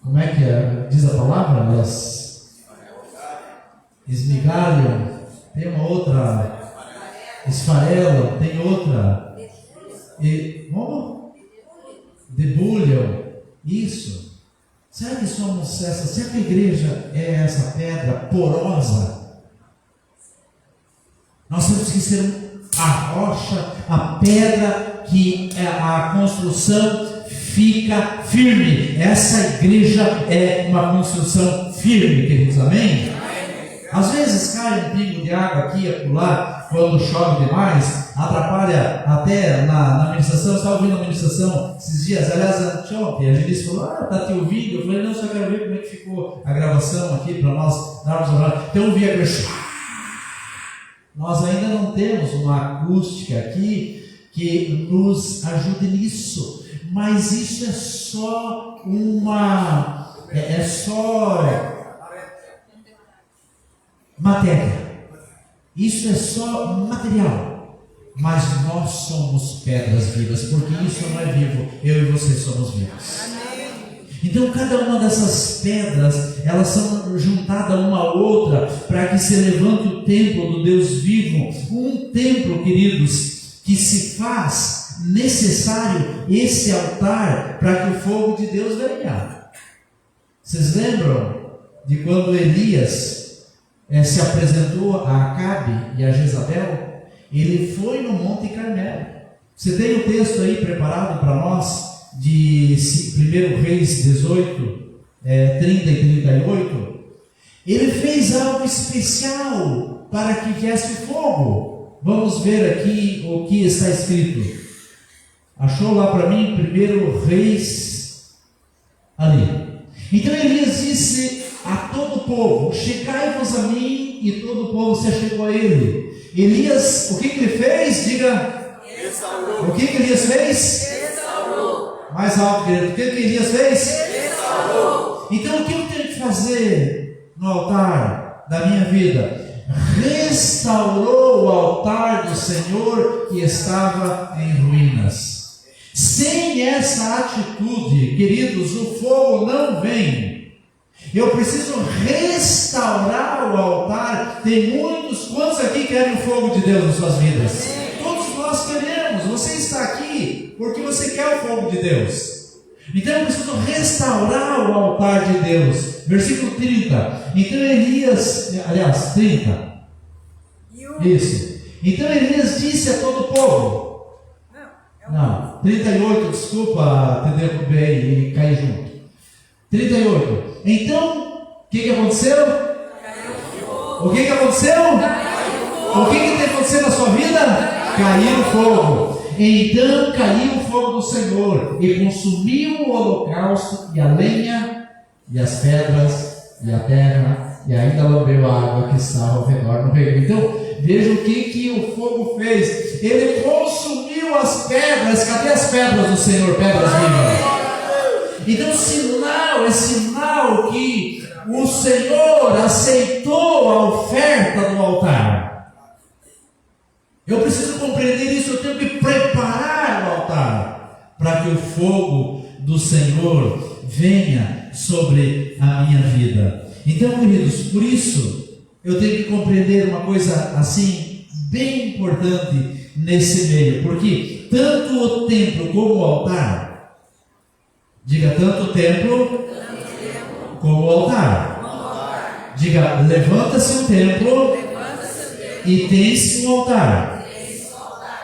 Como é que diz a palavra? Elas esmigalham. Tem uma outra. Esfarelam. Tem outra. Como? Debulham. Isso. Será que somos essa? Será que a igreja é essa pedra porosa? Nós temos que ser a rocha, a pedra que a construção fica firme. Essa igreja é uma construção firme, queridos, amém? Às vezes cai um pingo de água aqui e acolá, quando chove demais, atrapalha até na ministração. Eu estava ouvindo a ministração esses dias, aliás, anteontem, a gente falou, está te ouvindo? Eu falei, não, só quero ver como é que ficou a gravação aqui, para nós darmos uma... Então eu ouvi a coisa. Nós ainda não temos uma acústica aqui que nos ajude nisso. Mas isso é só matéria. Isso é só material. Mas nós somos pedras vivas, porque isso não é vivo. Eu e você somos vivos. Então cada uma dessas pedras, elas são juntadas uma à outra para que se levante o templo do Deus vivo. Um templo, queridos, que se faz necessário esse altar para que o fogo de Deus venha. Vocês lembram de quando Elias se apresentou a Acabe e a Jezabel? Ele foi no Monte Carmelo. Você tem o texto aí preparado para nós de 1 Reis 18, 30 e 38? Ele fez algo especial para que viesse fogo. Vamos ver aqui o que está escrito. Achou lá para mim, 1 Reis, ali. Então Elias disse a todo o povo: chegai-vos a mim, e todo o povo se achegou a ele. Elias, o que ele fez? Diga. Restaurou. O que Elias fez? Restaurou. Mais alto, querido. O que Elias fez? Restaurou. Então o que eu tenho que fazer no altar da minha vida? Restaurou o altar do Senhor que estava em ruínas. Sem essa atitude, queridos, o fogo não vem. Eu preciso restaurar o altar. Tem muitos, quantos aqui querem o fogo de Deus nas suas vidas? Todos nós queremos. Você está aqui porque você quer o fogo de Deus. Então eu preciso restaurar o altar de Deus. Versículo 30. Então Elias, aliás, 30. Isso. Então Elias disse a todo o povo. Não, 38, desculpa, te derrubei e caí junto. 38. Então, o que aconteceu? O que aconteceu? O que tem acontecido na sua vida? Caiu o fogo. Então caiu o fogo do Senhor e consumiu o holocausto e a lenha e as pedras e a terra e ainda lambeu a água que estava ao redor no reino. Então, veja o que o fogo fez. Ele consumiu as pedras pedras, cadê as pedras do Senhor? Pedras vivas. Então é sinal que o Senhor aceitou a oferta do altar. Eu preciso compreender isso, eu tenho que preparar o altar para que o fogo do Senhor venha sobre a minha vida. Então, queridos, por isso eu tenho que compreender uma coisa assim bem importante nesse meio, porque tanto o templo como o altar, diga, tanto o templo como o altar, diga, levanta-se o templo e tem-se um altar.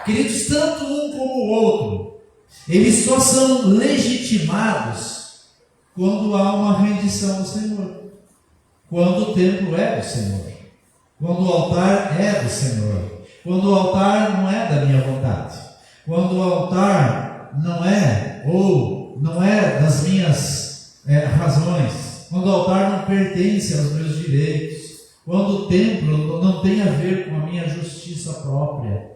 Queridos, tanto um como o outro, eles só são legitimados quando há uma rendição ao Senhor, quando o templo é do Senhor, quando o altar é do Senhor, quando o altar não é da minha vontade, quando o altar não é das minhas razões, quando o altar não pertence aos meus direitos, quando o templo não tem a ver com a minha justiça própria.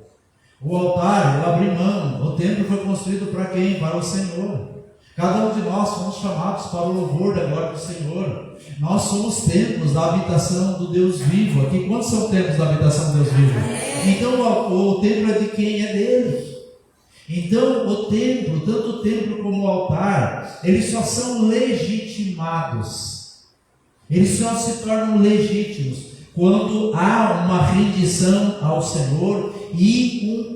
O altar, eu abri mão, o templo foi construído para quem? Para o Senhor. Cada um de nós somos chamados para o louvor da glória do Senhor. Nós somos templos da habitação do Deus vivo. Aqui, quantos são templos da habitação do Deus vivo? Então o templo é de quem? É dele. Então o templo, tanto o templo como o altar, eles só são legitimados. Eles só se tornam legítimos quando há uma rendição ao Senhor e um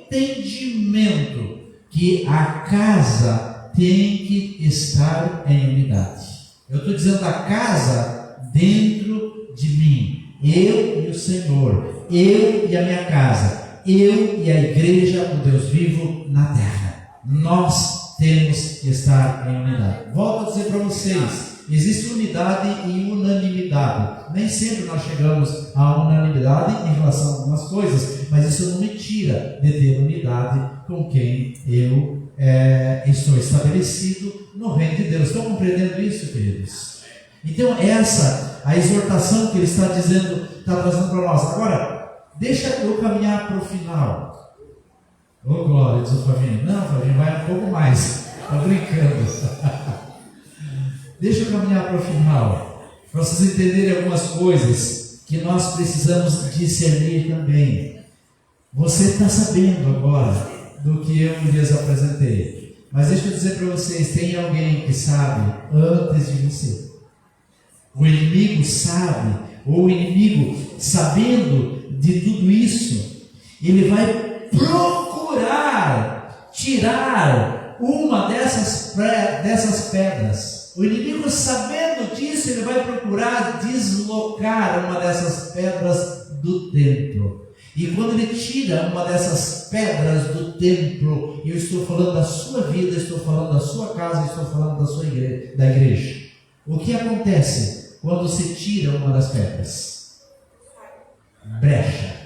entendimento que a casa tem que estar em unidade. Eu estou dizendo a casa dentro de mim, eu e o Senhor, eu e a minha casa, eu e a igreja do Deus vivo na terra. Nós temos que estar em unidade. Volto a dizer para vocês, existe unidade e unanimidade. Nem sempre nós chegamos à unanimidade em relação a algumas coisas, mas isso não me tira de ter unidade com quem eu estou estabelecido no reino de Deus. Estão compreendendo isso, queridos? Então essa, a exortação que ele está dizendo, está trazendo para nós. Agora, deixa eu caminhar para o final. Ô glória, diz o Fabinho. Não, Fabinho, vai um pouco mais. Está brincando. Deixa eu caminhar para o final, para vocês entenderem algumas coisas que nós precisamos discernir também. Você está sabendo agora do que eu lhes apresentei, mas deixa eu dizer para vocês, tem alguém que sabe antes de você. O inimigo sabe, ou o inimigo, sabendo de tudo isso, ele vai procurar tirar uma dessas pedras. O inimigo, sabendo disso, ele vai procurar deslocar uma dessas pedras do templo. E quando ele tira uma dessas pedras do templo, e eu estou falando da sua vida, estou falando da sua casa, estou falando da sua igreja, da igreja. O que acontece quando se tira uma das pedras? Brecha.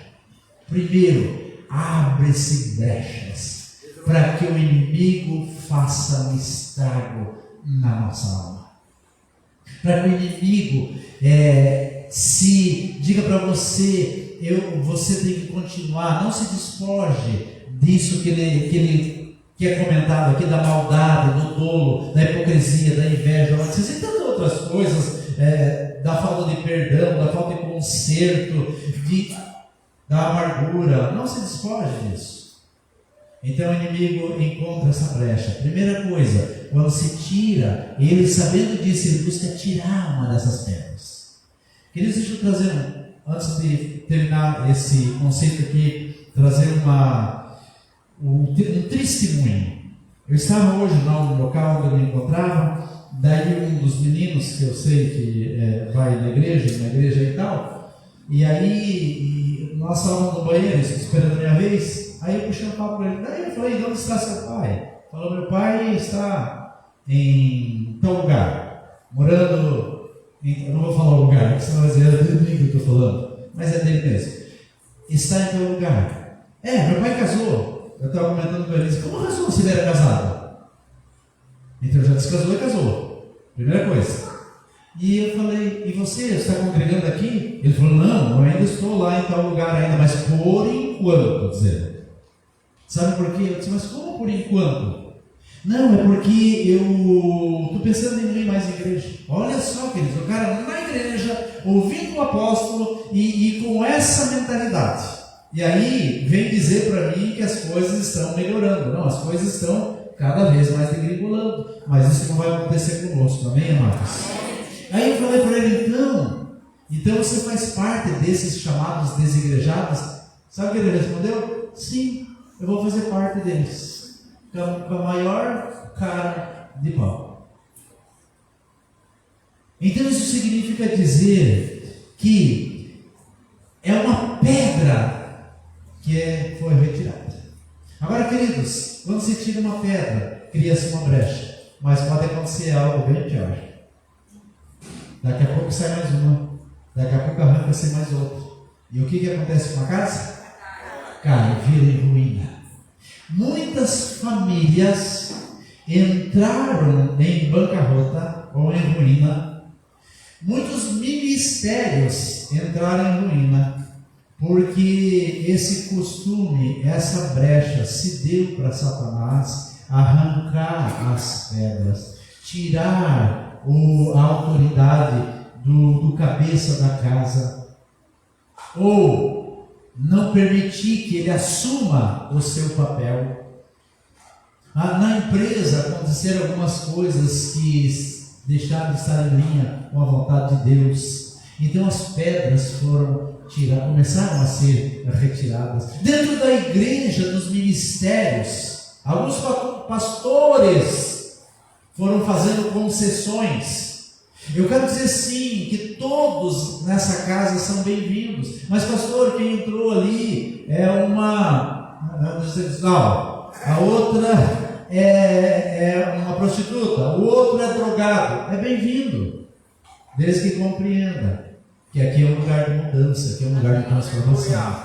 Primeiro, abre-se brechas para que o inimigo faça um estrago na nossa alma, para que o inimigo se diga para você, você tem que continuar, não se despoje disso que ele que é comentado aqui, da maldade, do dolo, da hipocrisia, da inveja, e tantas outras coisas, da falta de perdão, da falta de conserto, da amargura. Não se despoje disso. Então o inimigo encontra essa brecha. Primeira coisa, quando se tira, ele sabendo disso, ele busca tirar uma dessas pedras. Queridos, deixa eu trazer, antes de terminar esse conceito aqui, trazer um testemunho. Eu estava hoje no local onde eu me encontrava, daí um dos meninos que eu sei que vai na igreja e tal, e aí nós estávamos no banheiro esperando a minha vez. Aí eu puxei o papo para ele. Daí eu falei, onde está seu pai? Falou, meu pai está em tal lugar, morando em, eu não vou falar o lugar, porque senão vai dizer, é dele que eu estou falando, mas é dele mesmo. Está em tal lugar. Meu pai casou. Eu estava comentando com ele, como casou se ele era casado? Então já descasou e casou. Primeira coisa. E eu falei, e você está congregando aqui? Ele falou, não, eu ainda estou lá em tal lugar ainda, mas por enquanto, dizendo. Sabe por quê? Eu disse, mas como por enquanto? Não, é porque eu estou pensando em ir mais à igreja. Olha só, queridos, o cara na igreja, ouvindo o apóstolo e com essa mentalidade. E aí vem dizer para mim que as coisas estão melhorando. Não, as coisas estão cada vez mais degringolando. Mas isso não vai acontecer conosco, amém, amados? Aí eu falei para ele, então você faz parte desses chamados desigrejados? Sabe o que ele respondeu? Sim, eu vou fazer parte deles, com a maior cara de pau. Então isso significa dizer que é uma pedra que foi retirada. Agora, queridos, quando se tira uma pedra, cria-se uma brecha, mas pode acontecer algo bem pior. Daqui a pouco sai mais uma, daqui a pouco arranca-se mais outra. E o que acontece com a casa? Cai, vira em ruína. Muitas famílias entraram em bancarrota ou em ruína. Muitos ministérios entraram em ruína, porque esse costume, essa brecha se deu para Satanás arrancar as pedras, tirar a autoridade do cabeça da casa, ou não permitir que ele assuma o seu papel. Na empresa aconteceram algumas coisas que deixaram de estar em linha com a vontade de Deus. Então as pedras começaram a ser retiradas. Dentro da igreja, dos ministérios, alguns pastores foram fazendo concessões. Eu quero dizer sim, que todos nessa casa são bem-vindos. Mas pastor, quem entrou ali é a outra é uma prostituta, o outro é drogado. É bem-vindo, desde que compreenda que aqui é um lugar de mudança, aqui é um lugar de transformação.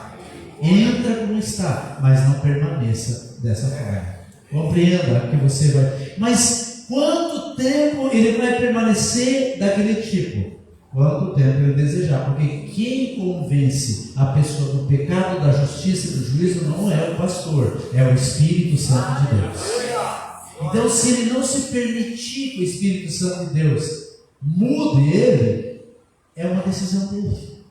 Entra como está, mas não permaneça dessa forma. Compreenda que você vai. Mas quanto tempo ele vai permanecer daquele tipo? Quanto tempo ele desejar? Porque quem convence a pessoa do pecado, da justiça e do juízo não é o pastor, é o Espírito Santo de Deus. Então, se ele não se permitir que o Espírito Santo de Deus mude ele, é uma decisão dele.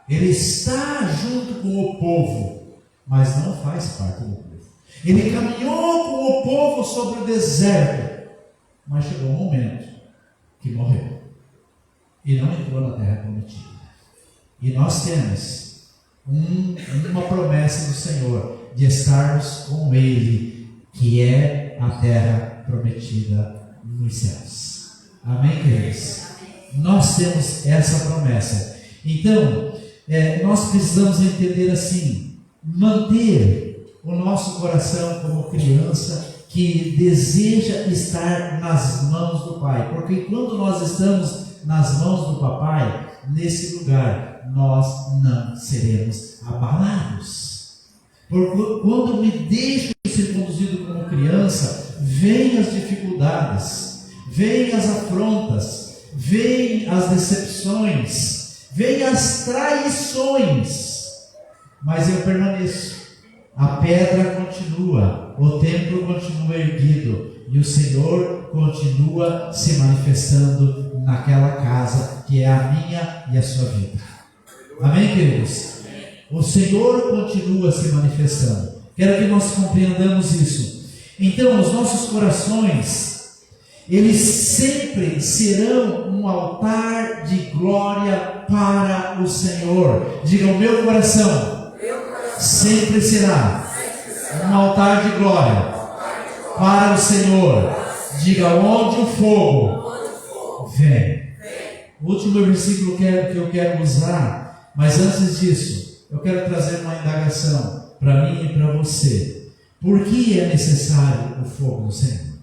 Ele está junto com o povo, mas não faz parte do povo. Ele caminhou com o povo sobre o deserto, mas chegou um momento que morreu e não entrou na terra prometida. E nós temos uma promessa do Senhor de estarmos com Ele, que é a terra prometida nos céus. Amém, queridos? Nós temos essa promessa. Então, nós precisamos entender assim, manter o nosso coração como criança que deseja estar nas mãos do Pai, porque quando nós estamos nas mãos do Papai, nesse lugar nós não seremos abalados. Porque quando me deixo ser conduzido como criança, vêm as dificuldades, vêm as afrontas, vêm as decepções, vêm as traições, mas eu permaneço. A pedra continua, o templo continua erguido e o Senhor continua se manifestando naquela casa que é a minha e a sua vida. Amém, queridos? O Senhor continua se manifestando. Quero que nós compreendamos isso. Então, os nossos corações, eles sempre serão um altar de glória para o Senhor. Diga, o meu coração sempre será um altar de glória para o Senhor. Diga, onde o fogo vem. O último versículo que eu quero usar, mas antes disso, eu quero trazer uma indagação para mim e para você. Por que é necessário o fogo do Senhor?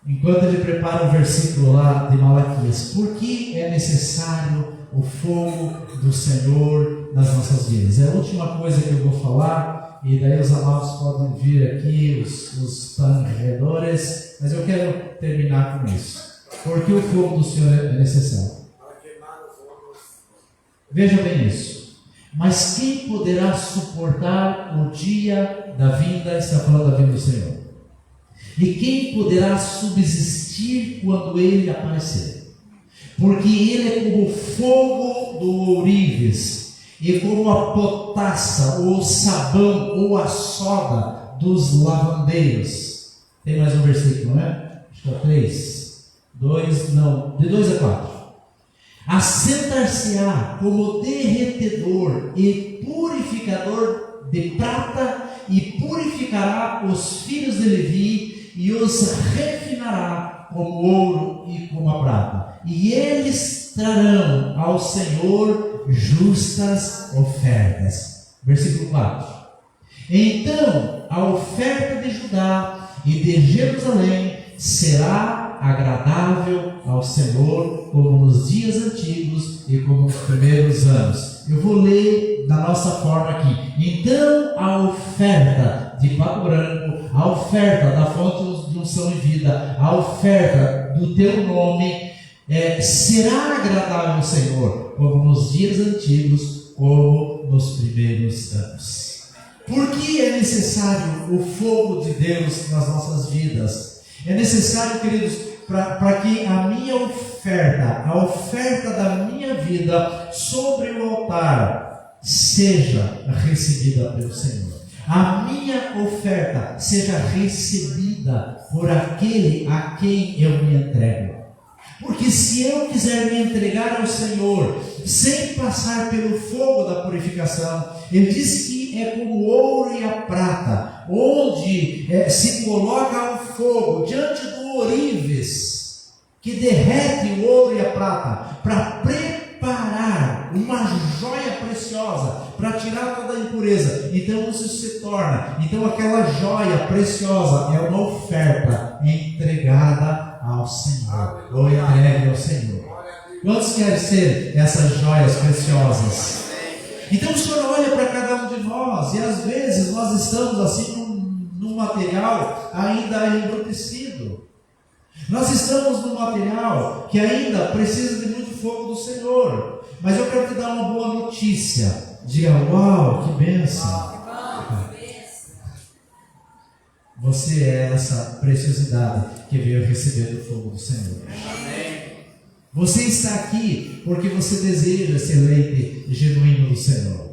Enquanto ele prepara o versículo lá de Malaquias, por que é necessário o fogo do Senhor nas nossas vidas? É a última coisa que eu vou falar, e daí os amados podem vir aqui, os tangedores, mas eu quero terminar com isso. Por que o fogo do Senhor é necessário? Veja bem isso. Mas quem poderá suportar o dia da vinda? Está falando da vinda do Senhor. E quem poderá subsistir quando Ele aparecer? Porque Ele é como o fogo do ourives, e como a potassa, ou o sabão, ou a soda dos lavandeiros. Tem mais um versículo, não é? Acho que é 3, 2, não, de 2 a 4. Assentar-se-á como derretedor e purificador de prata, e purificará os filhos de Levi, e os refinará como ouro e como a prata. E eles trarão ao Senhor justas ofertas. Versículo 4. Então a oferta de Judá e de Jerusalém será agradável ao Senhor, como nos dias antigos e como nos primeiros anos. Eu vou ler da nossa forma aqui. Então a oferta de Pato Branco, a oferta da fonte de unção e vida, a oferta do teu nome será agradável ao Senhor, como nos dias antigos, como nos primeiros anos. Por que é necessário o fogo de Deus nas nossas vidas? É necessário, queridos, para que a minha oferta, a oferta da minha vida sobre o altar, seja recebida pelo Senhor. A minha oferta seja recebida por aquele a quem eu me entrego. Porque se eu quiser me entregar ao Senhor sem passar pelo fogo da purificação, Ele diz que é como o ouro e a prata, onde se coloca o fogo diante do ourives, que derrete o ouro e a prata, para preparar uma joia preciosa, para tirar toda a impureza. Então isso se torna, então aquela joia preciosa é uma oferta entregada ao Senhor, ou entregue ao Senhor. Quantos querem ser essas joias preciosas? Então o Senhor olha para cada um de nós, e às vezes nós estamos assim num material ainda embrutecido. Nós estamos num material que ainda precisa de muito fogo do Senhor. Mas eu quero te dar uma boa notícia. Diga, uau, que bênção! Você é essa preciosidade que veio receber do fogo do Senhor. Amém. Você está aqui porque você deseja ser leite genuíno do Senhor.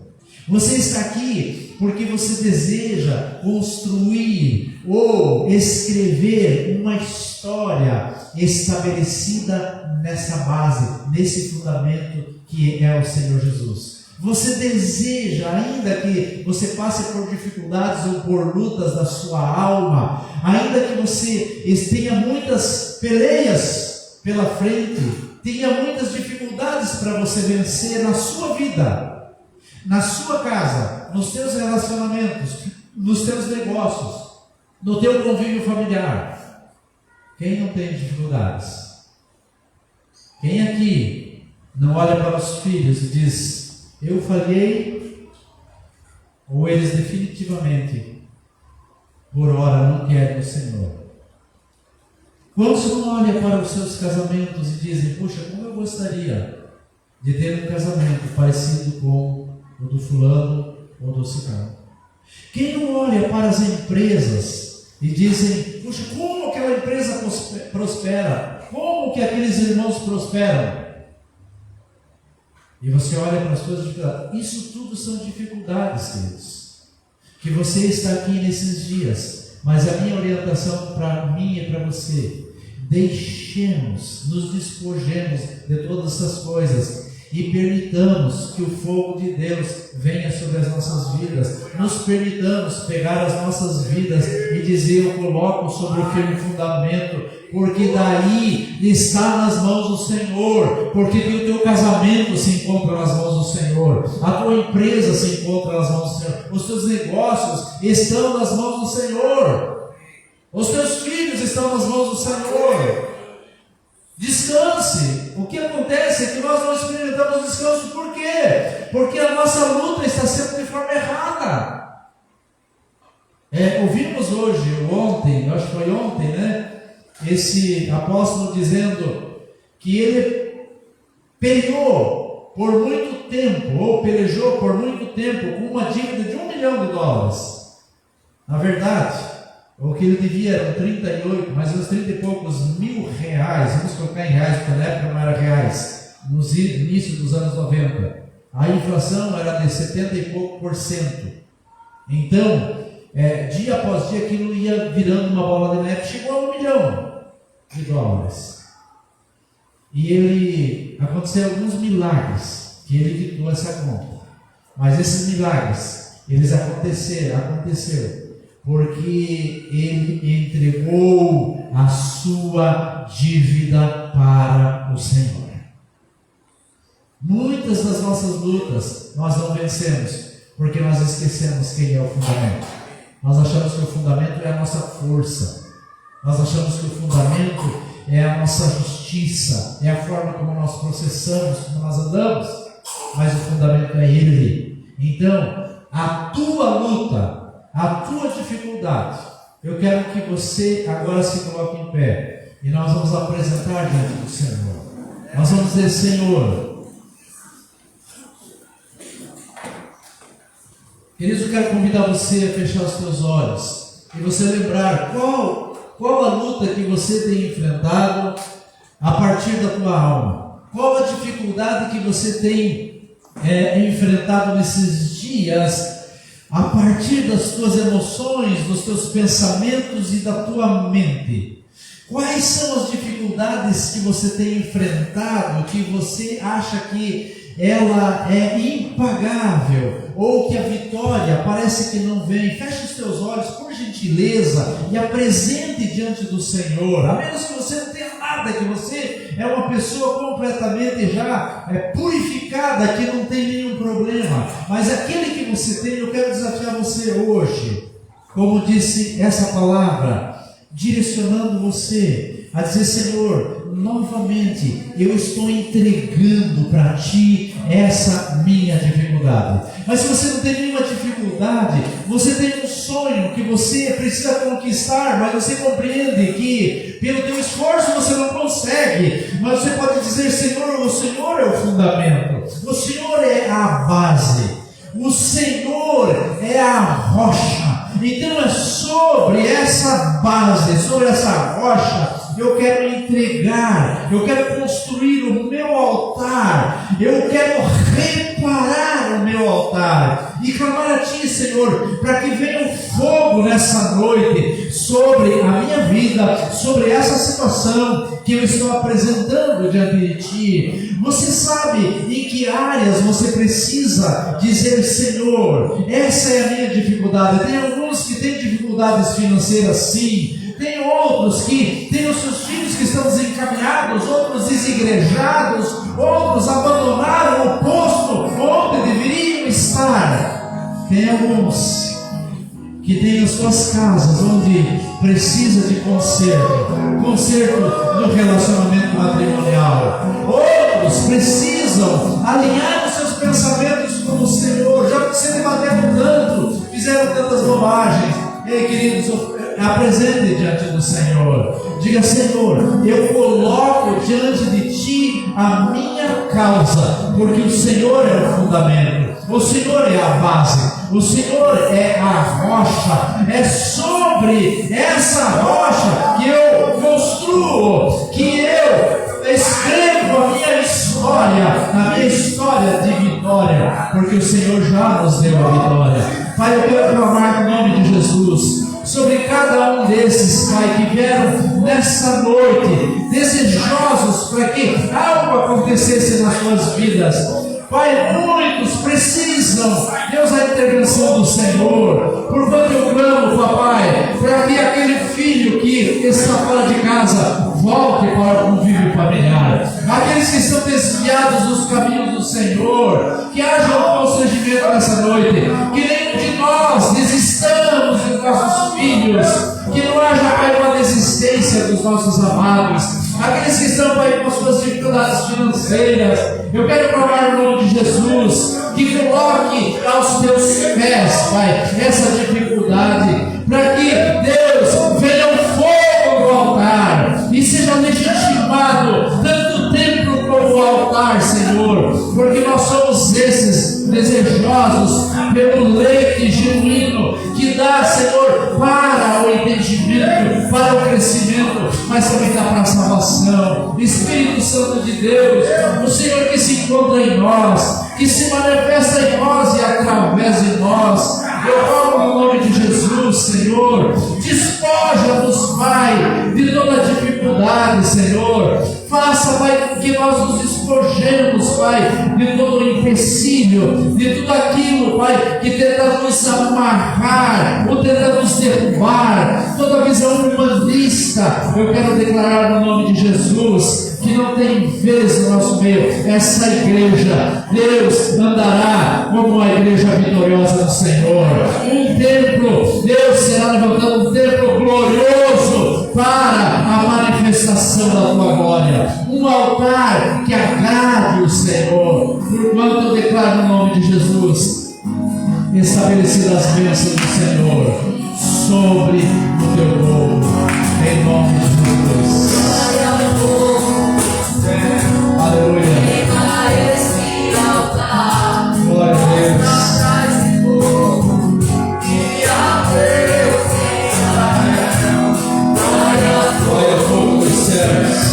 Você está aqui porque você deseja construir ou escrever uma história estabelecida nessa base, nesse fundamento que é o Senhor Jesus. Você deseja, ainda que você passe por dificuldades ou por lutas da sua alma, ainda que você tenha muitas peleias pela frente, tenha muitas dificuldades para você vencer na sua vida, na sua casa, nos teus relacionamentos, nos teus negócios, no teu convívio familiar. Quem não tem dificuldades? Quem aqui não olha para os filhos e diz: eu falhei, ou eles definitivamente, por hora, não querem o Senhor? Quantos não olham para os seus casamentos e dizem: puxa, como eu gostaria de ter um casamento parecido com o do fulano ou do ciclano? Quem não olha para as empresas e dizem: puxa, como aquela empresa prospera? Como que aqueles irmãos prosperam? E você olha para as suas dificuldades. Isso tudo são dificuldades, queridos, que você está aqui nesses dias. Mas a minha orientação para mim e para você: deixemos, nos despojemos de todas essas coisas e permitamos que o fogo de Deus venha sobre as nossas vidas. Nos permitamos pegar as nossas vidas e dizer: eu coloco sobre o firme fundamento, porque daí está nas mãos do Senhor, porque o teu casamento se encontra nas mãos do Senhor, a tua empresa se encontra nas mãos do Senhor, os teus negócios estão nas mãos do Senhor, os teus filhos estão nas mãos do Senhor. Descanse. O que acontece é que nós não experimentamos descanso. Por quê? Porque a nossa luta está sendo de forma errada. Ouvimos hoje, ontem, acho que foi ontem, né? Esse apóstolo dizendo que ele peleou por muito tempo, ou pelejou por muito tempo com uma dívida de $1 milhão. Na verdade, o que ele devia eram 38, mais uns 30 e poucos mil reais, vamos colocar em reais, porque na época não era reais, no início dos anos 90. A inflação era de 70 e pouco por cento. Então, dia após dia, aquilo ia virando uma bola de neve, chegou a $1 milhão. E aconteceram alguns milagres que ele quitou essa conta. Mas esses milagres, eles aconteceram porque ele entregou a sua dívida para o Senhor. Muitas das nossas lutas nós não vencemos porque nós esquecemos quem é o fundamento. Nós achamos que o fundamento é a nossa força. Nós achamos que o fundamento é a nossa justiça, é a forma como nós processamos, como nós andamos, mas o fundamento é Ele. Então, a tua luta, a tua dificuldade, eu quero que você agora se coloque em pé e nós vamos apresentar diante do Senhor. Nós vamos dizer: Senhor, queridos, eu quero convidar você a fechar os teus olhos e você lembrar qual a luta que você tem enfrentado a partir da tua alma. Qual a dificuldade que você tem enfrentado nesses dias a partir das tuas emoções, dos teus pensamentos e da tua mente. Quais são as dificuldades que você tem enfrentado, que você acha que ela é impagável, ou que a vitória parece que não vem? Feche os teus olhos, por gentileza, e apresente diante do Senhor. A menos que você não tenha nada, que você é uma pessoa completamente já purificada, que não tem nenhum problema, mas aquele que você tem, eu quero desafiar você hoje, como disse essa palavra, direcionando você a dizer: Senhor, novamente eu estou entregando para Ti essa minha dificuldade. Mas se você não tem nenhuma dificuldade, você tem um sonho que você precisa conquistar, mas você compreende que pelo teu esforço você não consegue, mas você pode dizer: Senhor, o Senhor é o fundamento, o Senhor é a base, o Senhor é a rocha. Então é sobre essa base, sobre essa rocha, eu quero entregar, eu quero construir o meu altar, eu quero reparar o meu altar e clamar a Ti, Senhor, para que venha um fogo nessa noite sobre a minha vida, sobre essa situação que eu estou apresentando diante de Ti. Você sabe em que áreas você precisa dizer: Senhor, essa é a minha dificuldade. Tem alguns que têm dificuldades financeiras, sim. Tem outros que têm os seus filhos que estão desencaminhados, outros desigrejados, outros abandonaram o posto onde deveriam estar. Tem alguns que têm as suas casas onde precisa de conserto no relacionamento matrimonial. Outros precisam alinhar os seus pensamentos com o Senhor, já que se debateram tanto, fizeram tantas bobagens. Ei, queridos, apresente diante do Senhor. Diga: Senhor, eu coloco diante de Ti a minha causa, porque o Senhor é o fundamento, o Senhor é a base, o Senhor é a rocha. É sobre essa rocha que eu construo, que eu escrevo a minha história de vitória, porque o Senhor já nos deu a vitória. Pai, eu quero clamar no nome de Jesus sobre cada um desses, Pai, que vieram nessa noite desejosos para que algo acontecesse nas suas vidas. Pai, muitos precisam, Deus, da intervenção do Senhor. Porquanto eu clamo, papai, para que aquele filho que está fora de casa volte para o convívio familiar. Aqueles que estão desviados dos caminhos do Senhor, que haja um constrangimento nessa noite, que nenhum de nós desistamos dos nossos filhos, que não haja, Pai, uma desistência dos nossos amados. Aqueles que estão, Pai, com suas dificuldades financeiras, eu quero clamar no nome de Jesus, que coloque aos teus pés, Pai, essa dificuldade, para que, Deus, venha um fogo no altar e seja legitimado tanto o templo como o altar, Senhor, porque nós somos preciosos pelo leite genuíno que dá, Senhor, para o entendimento, para o crescimento, mas também dá para a salvação. Espírito Santo de Deus, o Senhor que se encontra em nós, que se manifesta em nós e através de nós. Eu rogo no nome de Jesus, Senhor, despoja-nos, Pai, de toda dificuldade, Senhor. Faça, Pai, com que nós nos despojemos, Pai, de todo empecilho, de tudo aquilo, Pai, que tenta nos amarrar, ou tenta nos derrubar, toda visão humanista. Eu quero declarar no nome de Jesus que não tem vez no nosso meio. Essa igreja, Deus andará como uma igreja vitoriosa do Senhor. Um templo, Deus será levantando um templo glorioso para a manifestação da tua glória. Um altar que agrade o Senhor. Porquanto eu declaro no nome de Jesus, estabelecidas as bênçãos do Senhor sobre o teu povo. Em nome de Jesus. Aleluia. Glória a Deus. Glória ao fogo dos céus.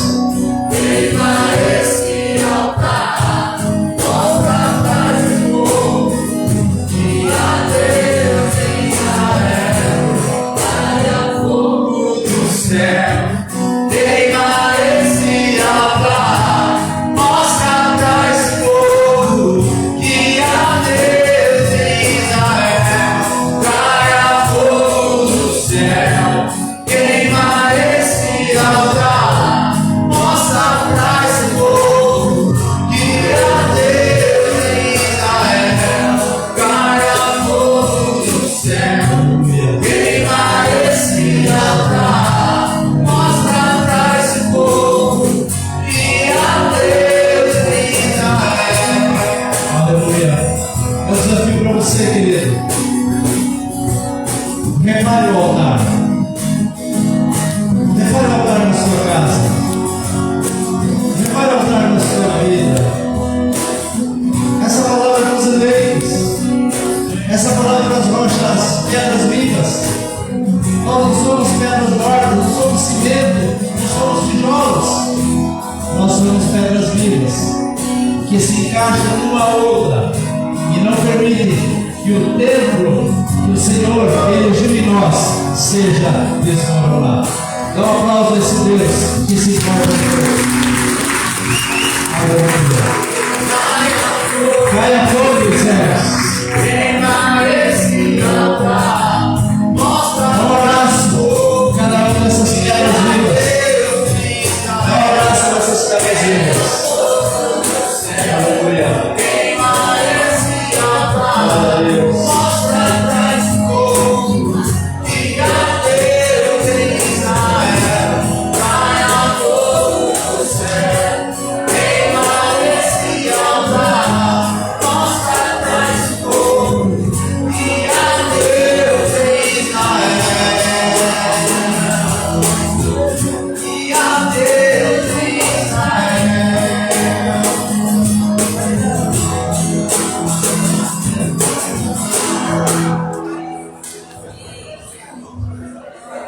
Que se encaixam uma a outra e não permite que o templo que o Senhor erigiu em nós seja desmoronado. Dá um aplauso a esse Deus que se encontra em nós. Aleluia. Caia fora.